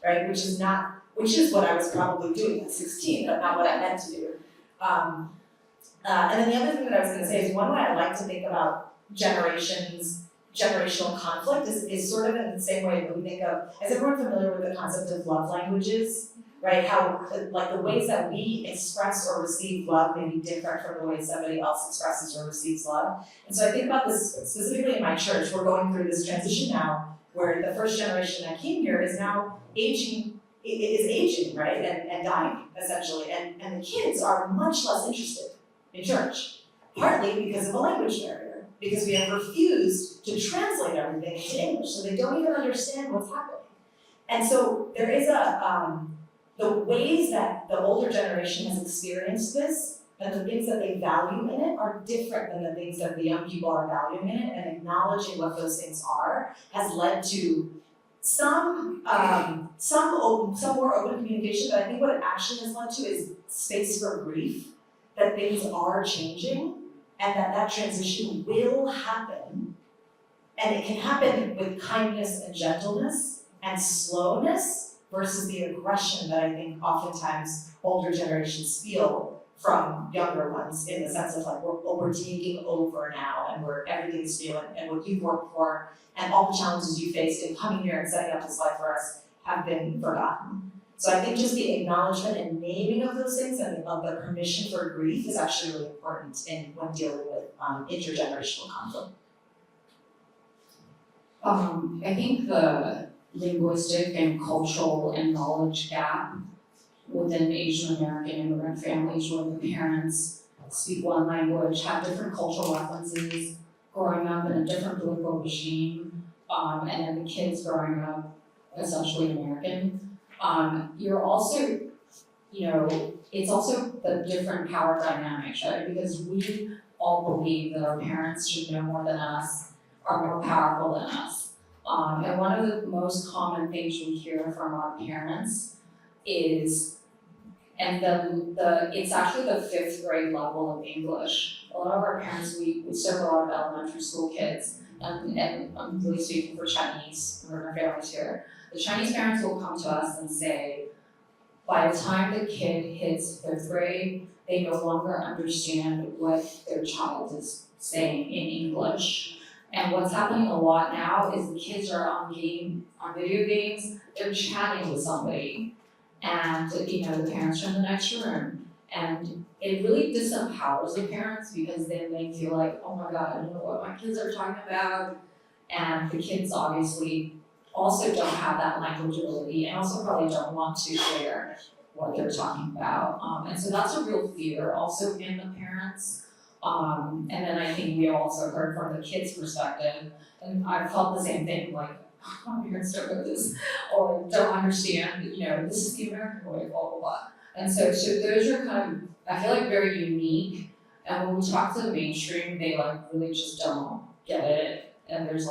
right? Which is what I was probably doing at 16, but not what I meant to do. And then the other thing that I was gonna say is one way I like to think about generational conflict is sort of in the same way that we think of, is everyone familiar with the concept of love languages, right? How like the ways that we express or receive love may be different from the way somebody else expresses or receives love. And so I think about this specifically in my church. We're going through this transition now where the first generation that came here is now aging, right? And dying, essentially. And the kids are much less interested in church, partly because of a language barrier, because we have refused to translate everything into English, so they don't even understand what's happening. And so there is the ways that the older generation has experienced this and the things that they value in it are different than the things that the young people are valuing in it, and acknowledging what those things are has led to some more open communication, but I think what it actually has led to is space for grief, that things are changing and that transition will happen. And it can happen with kindness and gentleness and slowness versus the aggression that I think oftentimes older generations feel from younger ones, in the sense of like, we're taking over now and everything's new, and what you've worked for and all the challenges you faced in coming here and setting up this life for us have been forgotten. So I think just the acknowledgement and naming of those things and of the permission for grief is actually really important when dealing with intergenerational conflict. I think the linguistic and cultural and knowledge gap within Asian American immigrant families where the parents speak one language, have different cultural references, growing up in a different political regime, and then the kids growing up essentially American. You're also, it's also the different power dynamics, right? Because we all believe that our parents should know more than us, are more powerful than us. And one of the most common things we hear from our parents is, and it's actually the 5th grade level of English. A lot of our parents, we serve a lot of elementary school kids, and I'm really speaking for Chinese immigrant families here. The Chinese parents will come to us and say, by the time the kid hits 5th grade, they no longer understand what their child is saying in English. And what's happening a lot now is the kids are on video games, they're chatting with somebody. And the parents are in the next room. And it really disempowers the parents because then they feel like, oh my God, I don't know what my kids are talking about. And the kids obviously also don't have that language ability and also probably don't want to share what they're talking about. And so that's a real fear also in the parents. And then I think we also heard from the kids' perspective, and I've felt the same thing, like, oh, my parents don't know this, or don't understand, this is the American way, blah, blah, blah. And so those are kind of, I feel like, very unique. And when we talk to the mainstream, they really just don't get it. And there's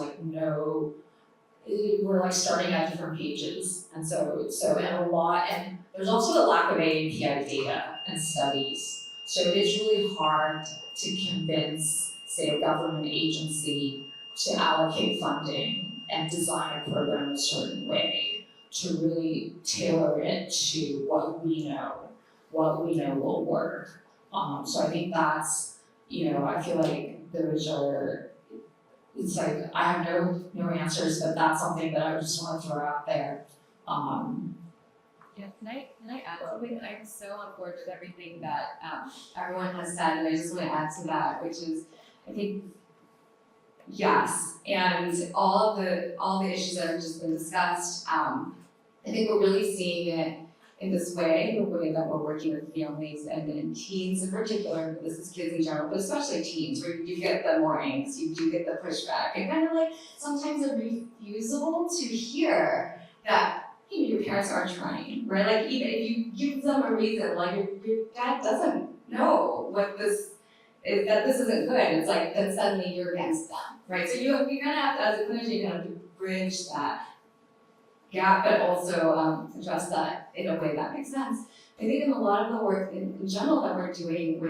we're starting at different pages. And and there's also a lack of AAPI data and studies. So it is really hard to convince, say, a government agency to allocate funding and design a program a certain way to really tailor it to what we know will work. So I think that's, I feel like those are, it's like, I have no answers, but that's something that I just want to throw out there. Yeah, can I add something? I'm so on board with everything that everyone has said, and I just want to add to that, which is, I think, yes, and all the issues that have just been discussed, I think we're really seeing it in this way, the way that we're working with families and teens in particular, but this is kids in general, but especially teens, where you get the more angst, you do get the pushback, and kind of like sometimes a refusal to hear that your parents are trying, right? Like even if you give them a reason, like your dad doesn't know what this is, that this isn't good, it's like then suddenly you're against them, right? So you're gonna have to, as a clinician, you have to bridge that gap, but also address that in a way that makes sense. I think in a lot of the work in general that we're doing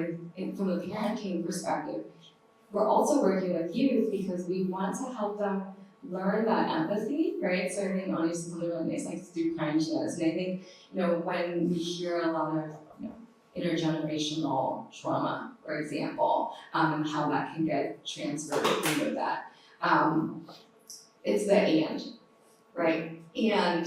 from a parenting perspective, we're also working with youth because we want to help them learn that empathy, right? So I think honestly, something really nice like to do kindness. And I think, when we hear a lot of intergenerational trauma, for example, and how that can get transferred, we know that. It's the and, right? And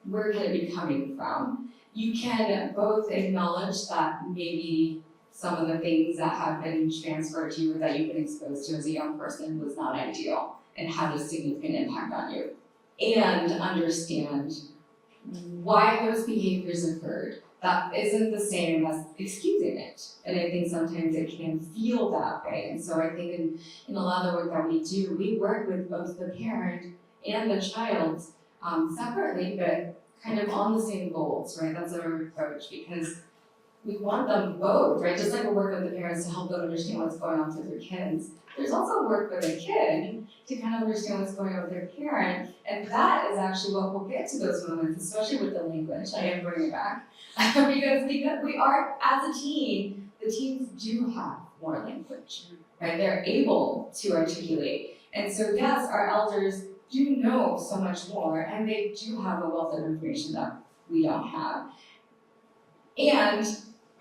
where can it be coming from? You can both acknowledge that maybe some of the things that have been transferred to you or that you've been exposed to as a young person was not ideal and had a significant impact on you, and understand why those behaviors occurred. That isn't the same as excusing it. And I think sometimes it can feel that way. And so I think in a lot of the work that we do, we work with both the parent and the child separately, but kind of on the same goals, right? That's our approach, because we want them both, right? Just like we work with the parents to help them understand what's going on with their kids, there's also work with a kid to kind of understand what's going on with their parent, and that is actually what we'll get to those moments, especially with the language. I am bringing it back because we are, as a team, the teens do have more language, right? They're able to articulate, and so yes, our elders do know so much more, and they do have a wealth of information that we don't have. And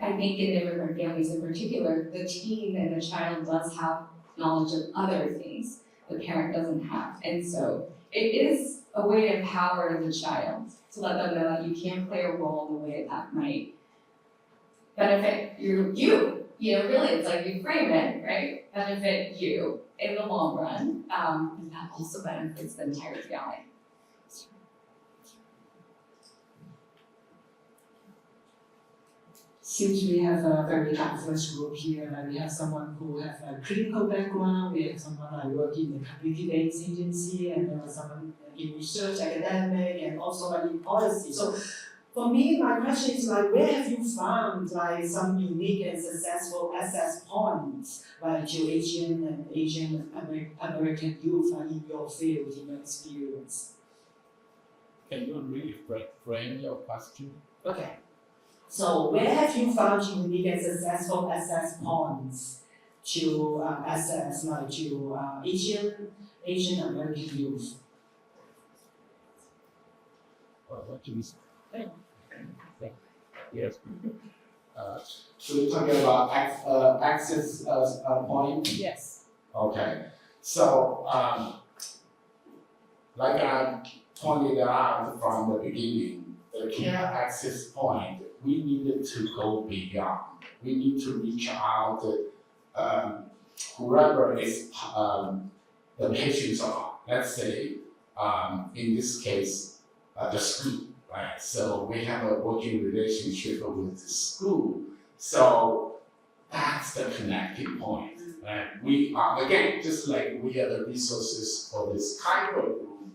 I think in immigrant families in particular, the teen and the child does have knowledge of other things the parent doesn't have. And so it is a way to empower the child, to let them know that you can play a role in a way that might benefit you. You know, really, it's like you frame it, right? Benefit you in the long run, and that also benefits the entire family. Since we have a very diverse group here, like we have someone who has a clinical background, we have someone like working in the community-based agency, and there was someone in research, academic, and also like in policy. So for me, my question is like, where have you found like some unique and successful access points like to Asian and Asian American youth in your field, in your experience? Can you reframe your question? Okay. So where have you found unique and successful access points to access like to Asian American youth? What do you say? Yes. So we're talking about access point? Yes. Okay. So like I pointed out from the beginning, the care access point, we needed to go beyond. We need to reach out whoever is the patients are. Let's say in this case the school, right? So we have a working relationship with the school. So that's the connecting point. Right? We are, again, just like we are the resources for this kind of group,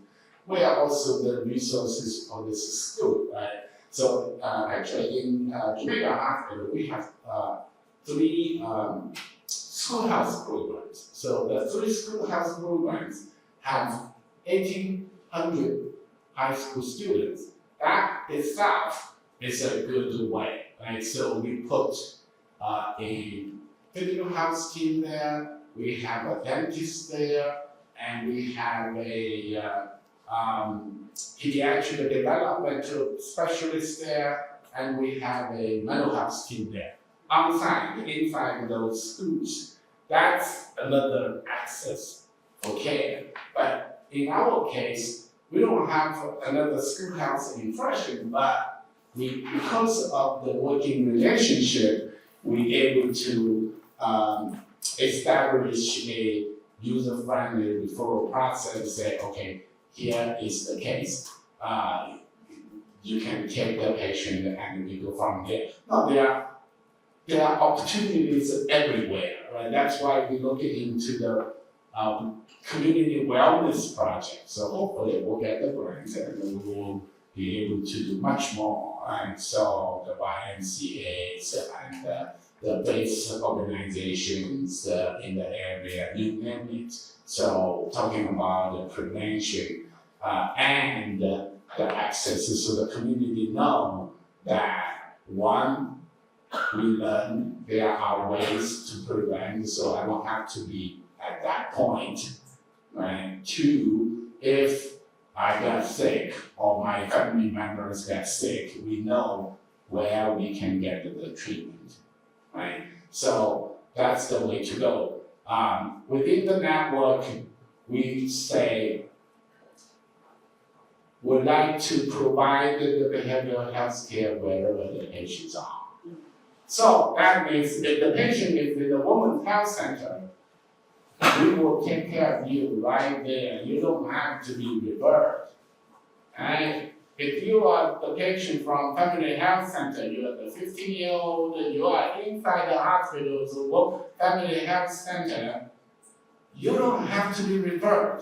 we are also the resources for this school, right? So actually in Jamaica Hospital, we have 3 schoolhouse programs. So the 3 schoolhouse programs have 1,800 high school students. That itself is a good way, right? So we put a physical house team there, we have a dentist there, and we have a pediatric developmental specialist there, and we have a mental health team there. Inside those schools, that's another access for care. But in our case, we don't have another schoolhouse in Flushing, but because of the working relationship, we're able to establish a user-friendly referral process, say, okay, here is the case. You can take the patient and we go from there. No, there are opportunities everywhere, right? That's why we look into the community wellness project. So hopefully we'll get the grant and we will be able to do much more. And so the YMCAs and the base organizations in the area, you name it. So talking about the prevention and the access, so the community know that one, we learn there are ways to prevent, so I don't have to be at that point. Right? 2, if I got sick or my family members get sick, we know where we can get the treatment. Right? So that's the way to go. Within the network, we say we'd like to provide the behavioral health care wherever the patients are. So that means if the patient is in the women's health center, we will take care of you right there. You don't have to be referred. And if you are the patient from family health center, you are the 15-year-old, you are inside the hospital, so family health center, you don't have to be referred.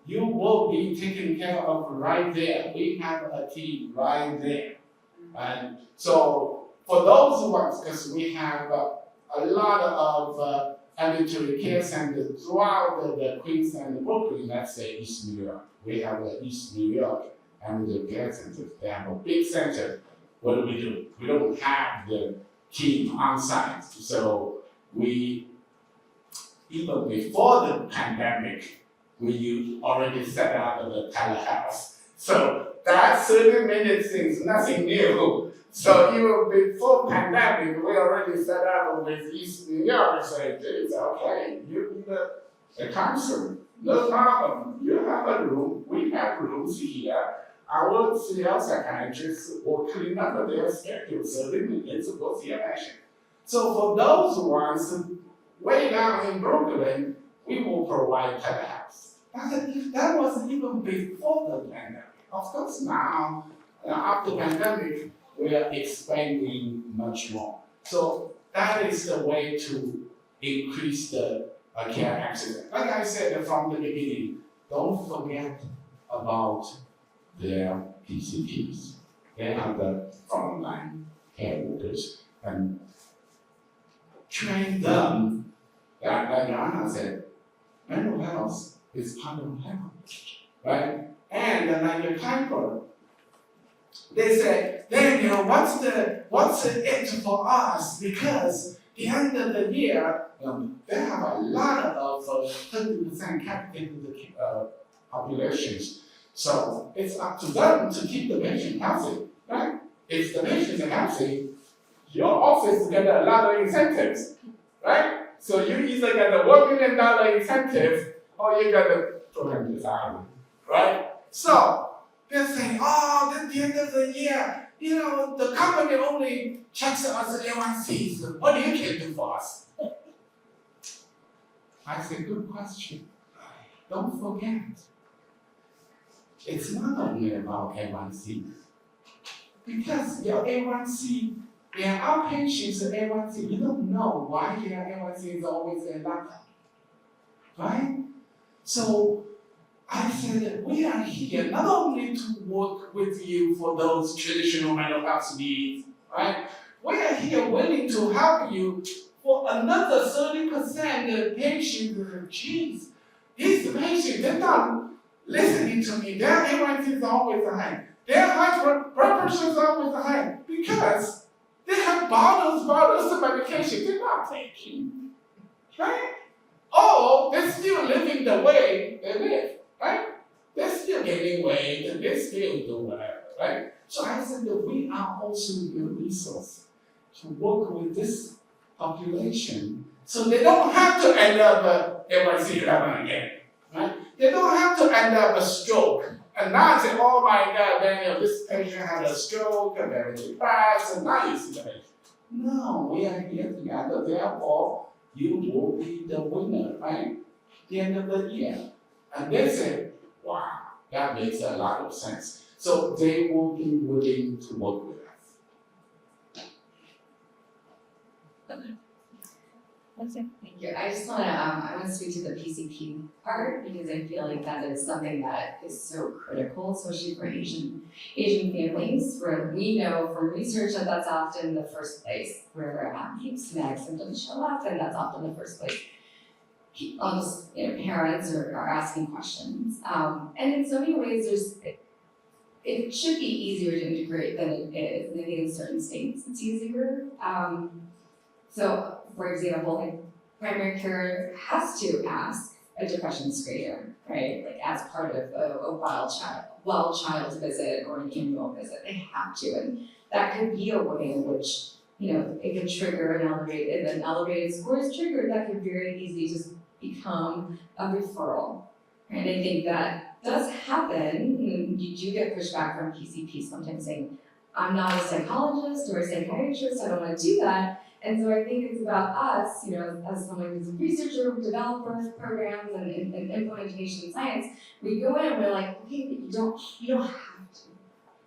you will be taken care of right there. We have a team right there. And so for those ones, because we have a lot of ambulatory care centers throughout the Queens and Brooklyn, let's say East New York. We have East New York ambulatory care centers. They have a big center. What do? We don't have the team on site. So we, even before the pandemic, we already set up the telehealth. So that 30-minute thing is nothing new. So even before pandemic, we already set up with East New York. Say, it's okay, you need a counselor, no problem. You have a room, we have rooms here. Our CL psychiatrists will clean up their schedule 30 minutes for the patient. So for those ones way down in Brooklyn, we will provide telehealth. That was even before the pandemic. Of course now, after the pandemic, we are expanding much more. So that is the way to increase the care access. Like I said from the beginning, don't forget about their PCPs. They are the frontline care workers and train them. Like Annah said, mental health is part of health, right? And like a tiger, they say, Daniel, what's it for us? Because the end of the year, they have a lot of 30% capitated populations. So it's up to them to keep the patient healthy, right? If the patient is healthy, your office get a lot of incentives, right? So you either get a $1 million incentive or you get a $200,000, right? So they're saying, at the end of the year, the company only checks us A1Cs. What do you can do for us? I say, good question. Don't forget, it's not only about A1C. Because your A1C, their outpatients' A1C, you don't know why their A1C is always a lot, right? So I said, we are here not only to work with you for those traditional mental health needs, right? We are here willing to help you for another 30% of patients. Geez, these patients, they're not listening to me. Their A1C is always high. Their high blood pressure is always high because they have bottles of medication they're not taking, right? Or they're still living the way they live, right? They're still gaining weight and they still do whatever, right? So I said that we are also your resource to work with this population so they don't have to end up A1C 11 again, right? They don't have to end up a stroke and now say, oh my God, Daniel, this patient had a stroke and they're really fast and now you see the patient. No, we are here together, therefore you will be the winner, right? At the end of the year. And they say, wow, that makes a lot of sense. So they will be willing to work with us. Thank you. I just want to speak to the PCP part because I feel like that is something that is so critical, especially for Asian families, where we know from research that that's often the first place where somatic symptoms show up, and that's often the first place. Parents are asking questions, and in so many ways, it should be easier to integrate than it is. And I think in certain states it's easier. So, for example, like primary care has to ask a depression screener, right? Like as part of a well child visit or an annual visit, they have to, and that could be a way in which it could trigger an elevated score is triggered. That could very easily just become a referral, and I think that does happen. You do get pushback from PCP sometimes saying, "I'm not a psychologist or a psychiatrist. I don't want to do that." And so I think it's about us, as someone who's a researcher, developer, programs, and implementation science, we go in and we're like, okay, but you don't have to,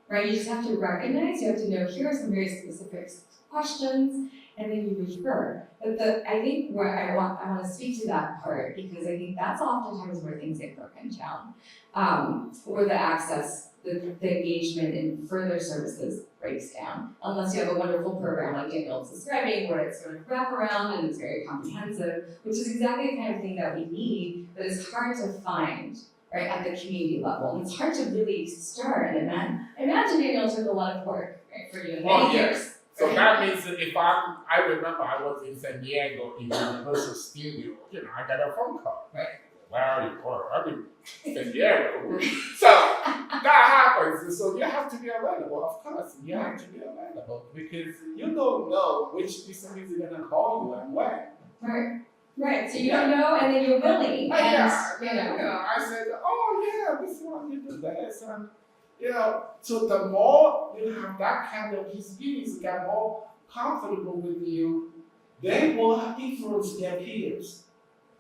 right? You just have to recognize, you have to know, here are some very specific questions, and then you refer. But I think where I want to speak to that part, because I think that's oftentimes where things get broken down. Where the access, the engagement in further services breaks down. Unless you have a wonderful program like Daniel's describing, where it's sort of wraparound and it's very comprehensive, which is exactly the kind of thing that we need, but it's hard to find, right, at the community level. And it's hard to really start. And then I imagine Daniel took a lot of work, right, for you in many years. So that means that if I remember I was in San Diego in Universal Studio, I got a phone call. Right. Where are you? Or I'm in San Diego. So that happens. So you have to be available. Of course, you have to be available because you don't know which discipline is gonna call you and when. Right. Right. So you don't know, and then you're willing. I said, oh yeah, this one you do this, and so the more you have that kind of experience, get more comfortable with you, they will influence their peers,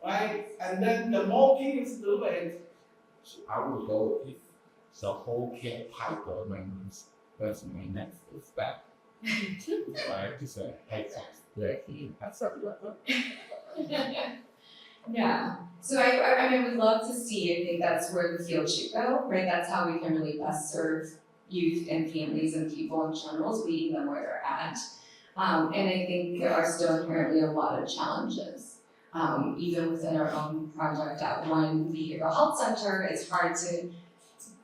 right? And then the more peers do it, so I will go with the whole pipeline members. That's my next step. Right? To say, hey, that's something. Yeah. So I would love to see, I think that's where the field should go, right? That's how we can really best serve youth and families and people in general, is meeting them where they're at. And I think there are still inherently a lot of challenges. Even within our own project at one behavioral health center, it's hard to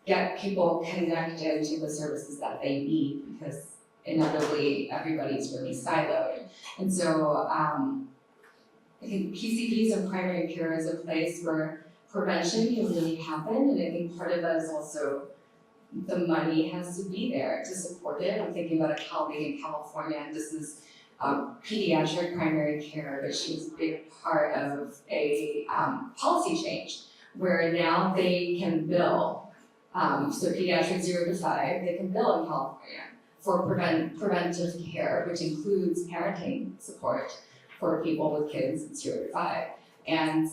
get people connected to the services that they need because inevitably everybody's really siloed. And so I think PCPs and primary care is a place where prevention can really happen, and I think part of that is also the money has to be there to support it. I'm thinking about a colleague in California, and this is pediatric primary care, but she was a big part of a policy change where now they can bill, so pediatric 0 to 5, they can bill in California for preventive care, which includes parenting support for people with kids 0 to 5. And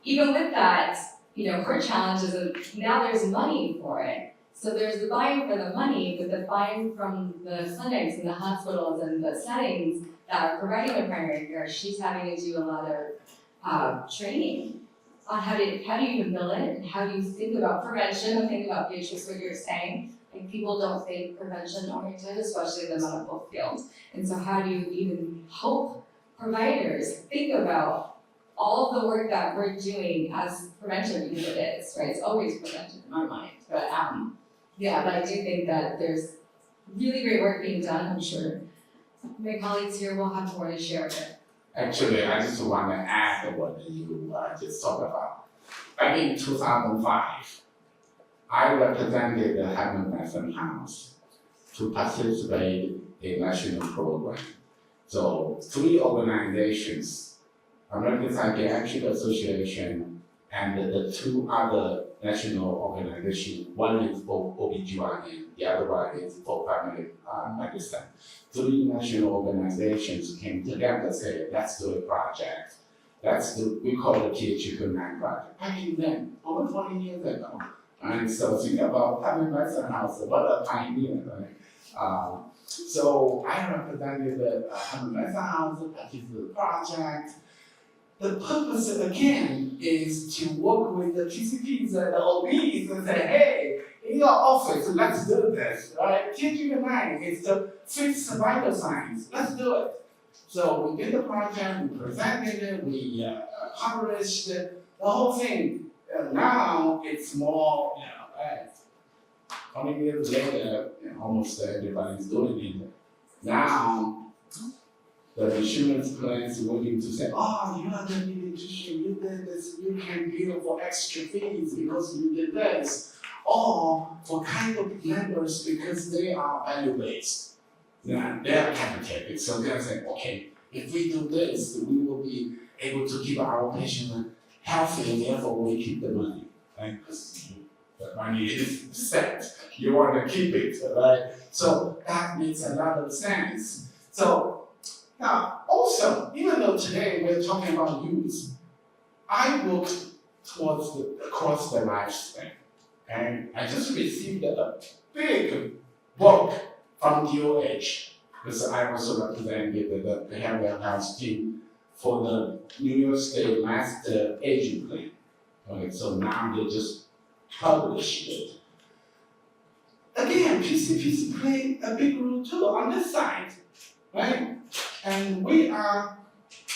even with that, her challenge is that now there's money for it. So there's the buy-in for the money, but the buy-in from the clinics and the hospitals and the settings that are providing the primary care, she's having to do a lot of training on how do you even bill it, and how do you think about prevention. I'm thinking about Beatrice, what you're saying. Like, people don't think prevention oriented, especially the medical field. And so how do you even help providers think about all of the work that we're doing as prevention, because it is, right? It's always prevention in my mind. But but I do think that there's really great work being done. I'm sure my colleagues here will have more to share. Actually, I just want to add what you just talked about. Back in 2005, I represented the Hamilton House to participate in a national program. So 3 organizations, American Psychiatric Association and the 2 other national organizations, one is for OBGYN, the other one is for family medicine. 3 national organizations came together and said, let's do a project. We call it the CUNY project. Back in then, over 20 years ago. And so think about family medicine house, what a pioneer, right? So I represented the family medicine house, particular project. The purpose, again, is to work with the PCPs and the OBs and say, hey, in your office, let's do this, right? CUNY is the 5th vital signs, let's do it. So we did the project, we presented it, we published it, the whole thing. Now it's more, 20 years later, almost everybody's doing it. Now, the insurance plans willing to say, oh, you are the pediatrician, you did this, you can bill for extra fees because you did this. Or for kind of members because they are value-based. They are capitated. So they're saying, okay, if we do this, we will be able to keep our patient healthy, and therefore we keep the money. Right? Because the money is set. You want to keep it, right? So that makes a lot of sense. So now, also, even though today we're talking about youth, I look across the lifespan. And I just received a big book from DOH because I also represented the behavioral health team for the New York State Master Aging Plan. Okay, so now they just published it. Again, PCPs play a big role too on this side, right? And we are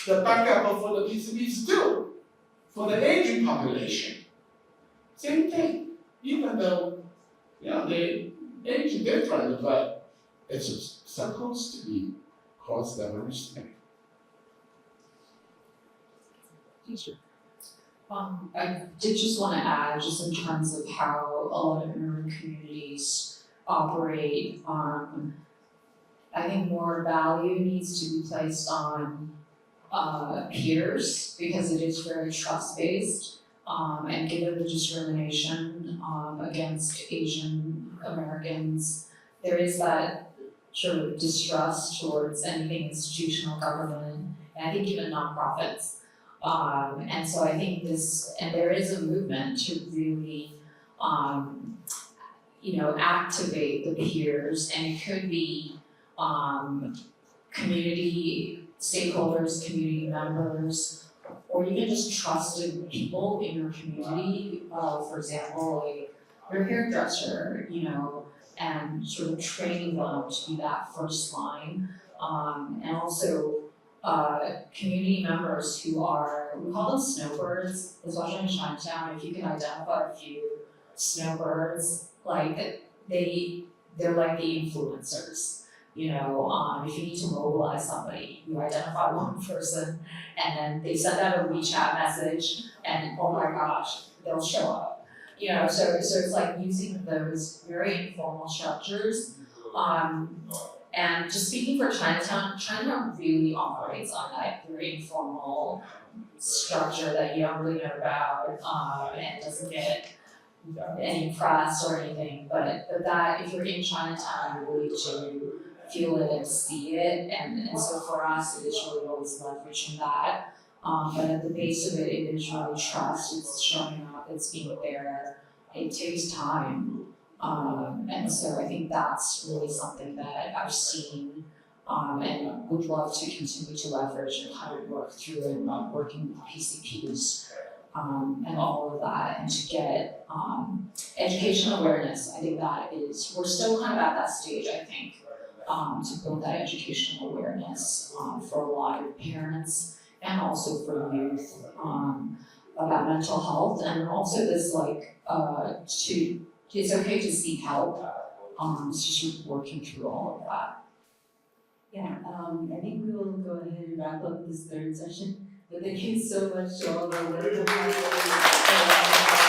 the backup for the PCPs too, for the aging population. Same thing, even though, they age different, but it's supposed to be cross diversity. I did just want to add, just in terms of how a lot of immigrant communities operate, I think more value needs to be placed on peers, because it is very trust-based, and given the discrimination against Asian Americans, there is that sort of distrust towards anything institutional government, and I think even nonprofits. And so I think and there is a movement to really, activate the peers, and it could be community stakeholders, community members, or even just trusted people in your community. For example, like your hairdresser, and sort of training them to be that first line, and also community members who are, we call them snowbirds, especially in Chinatown. If you can identify a few snowbirds, like they're like the influencers. If you need to mobilize somebody, you identify one person, and then they send out a WeChat message, and oh my gosh, they'll show up. So it's like using those very informal structures. And just speaking for Chinatown really operates on that very informal structure that you don't really know about, and doesn't get any press or anything. But that, if you're in Chinatown, you really do feel it and see it. And so for us, it is really always leveraging that. But at the base of it, it is really trust. It's showing up. It's being there. It takes time. And so I think that's really something that I've seen, and would love to continue to leverage and kind of work through, and working with PCPs, and all of that, and to get education awareness. I think we're still kind of at that stage, I think, to build that educational awareness for a lot of parents, and also for youth, about mental health, and also this it's okay to seek help. It's just working through all of that. Yeah, I think we will go ahead and wrap up this third session. But thank you so much to all the wonderful panelists.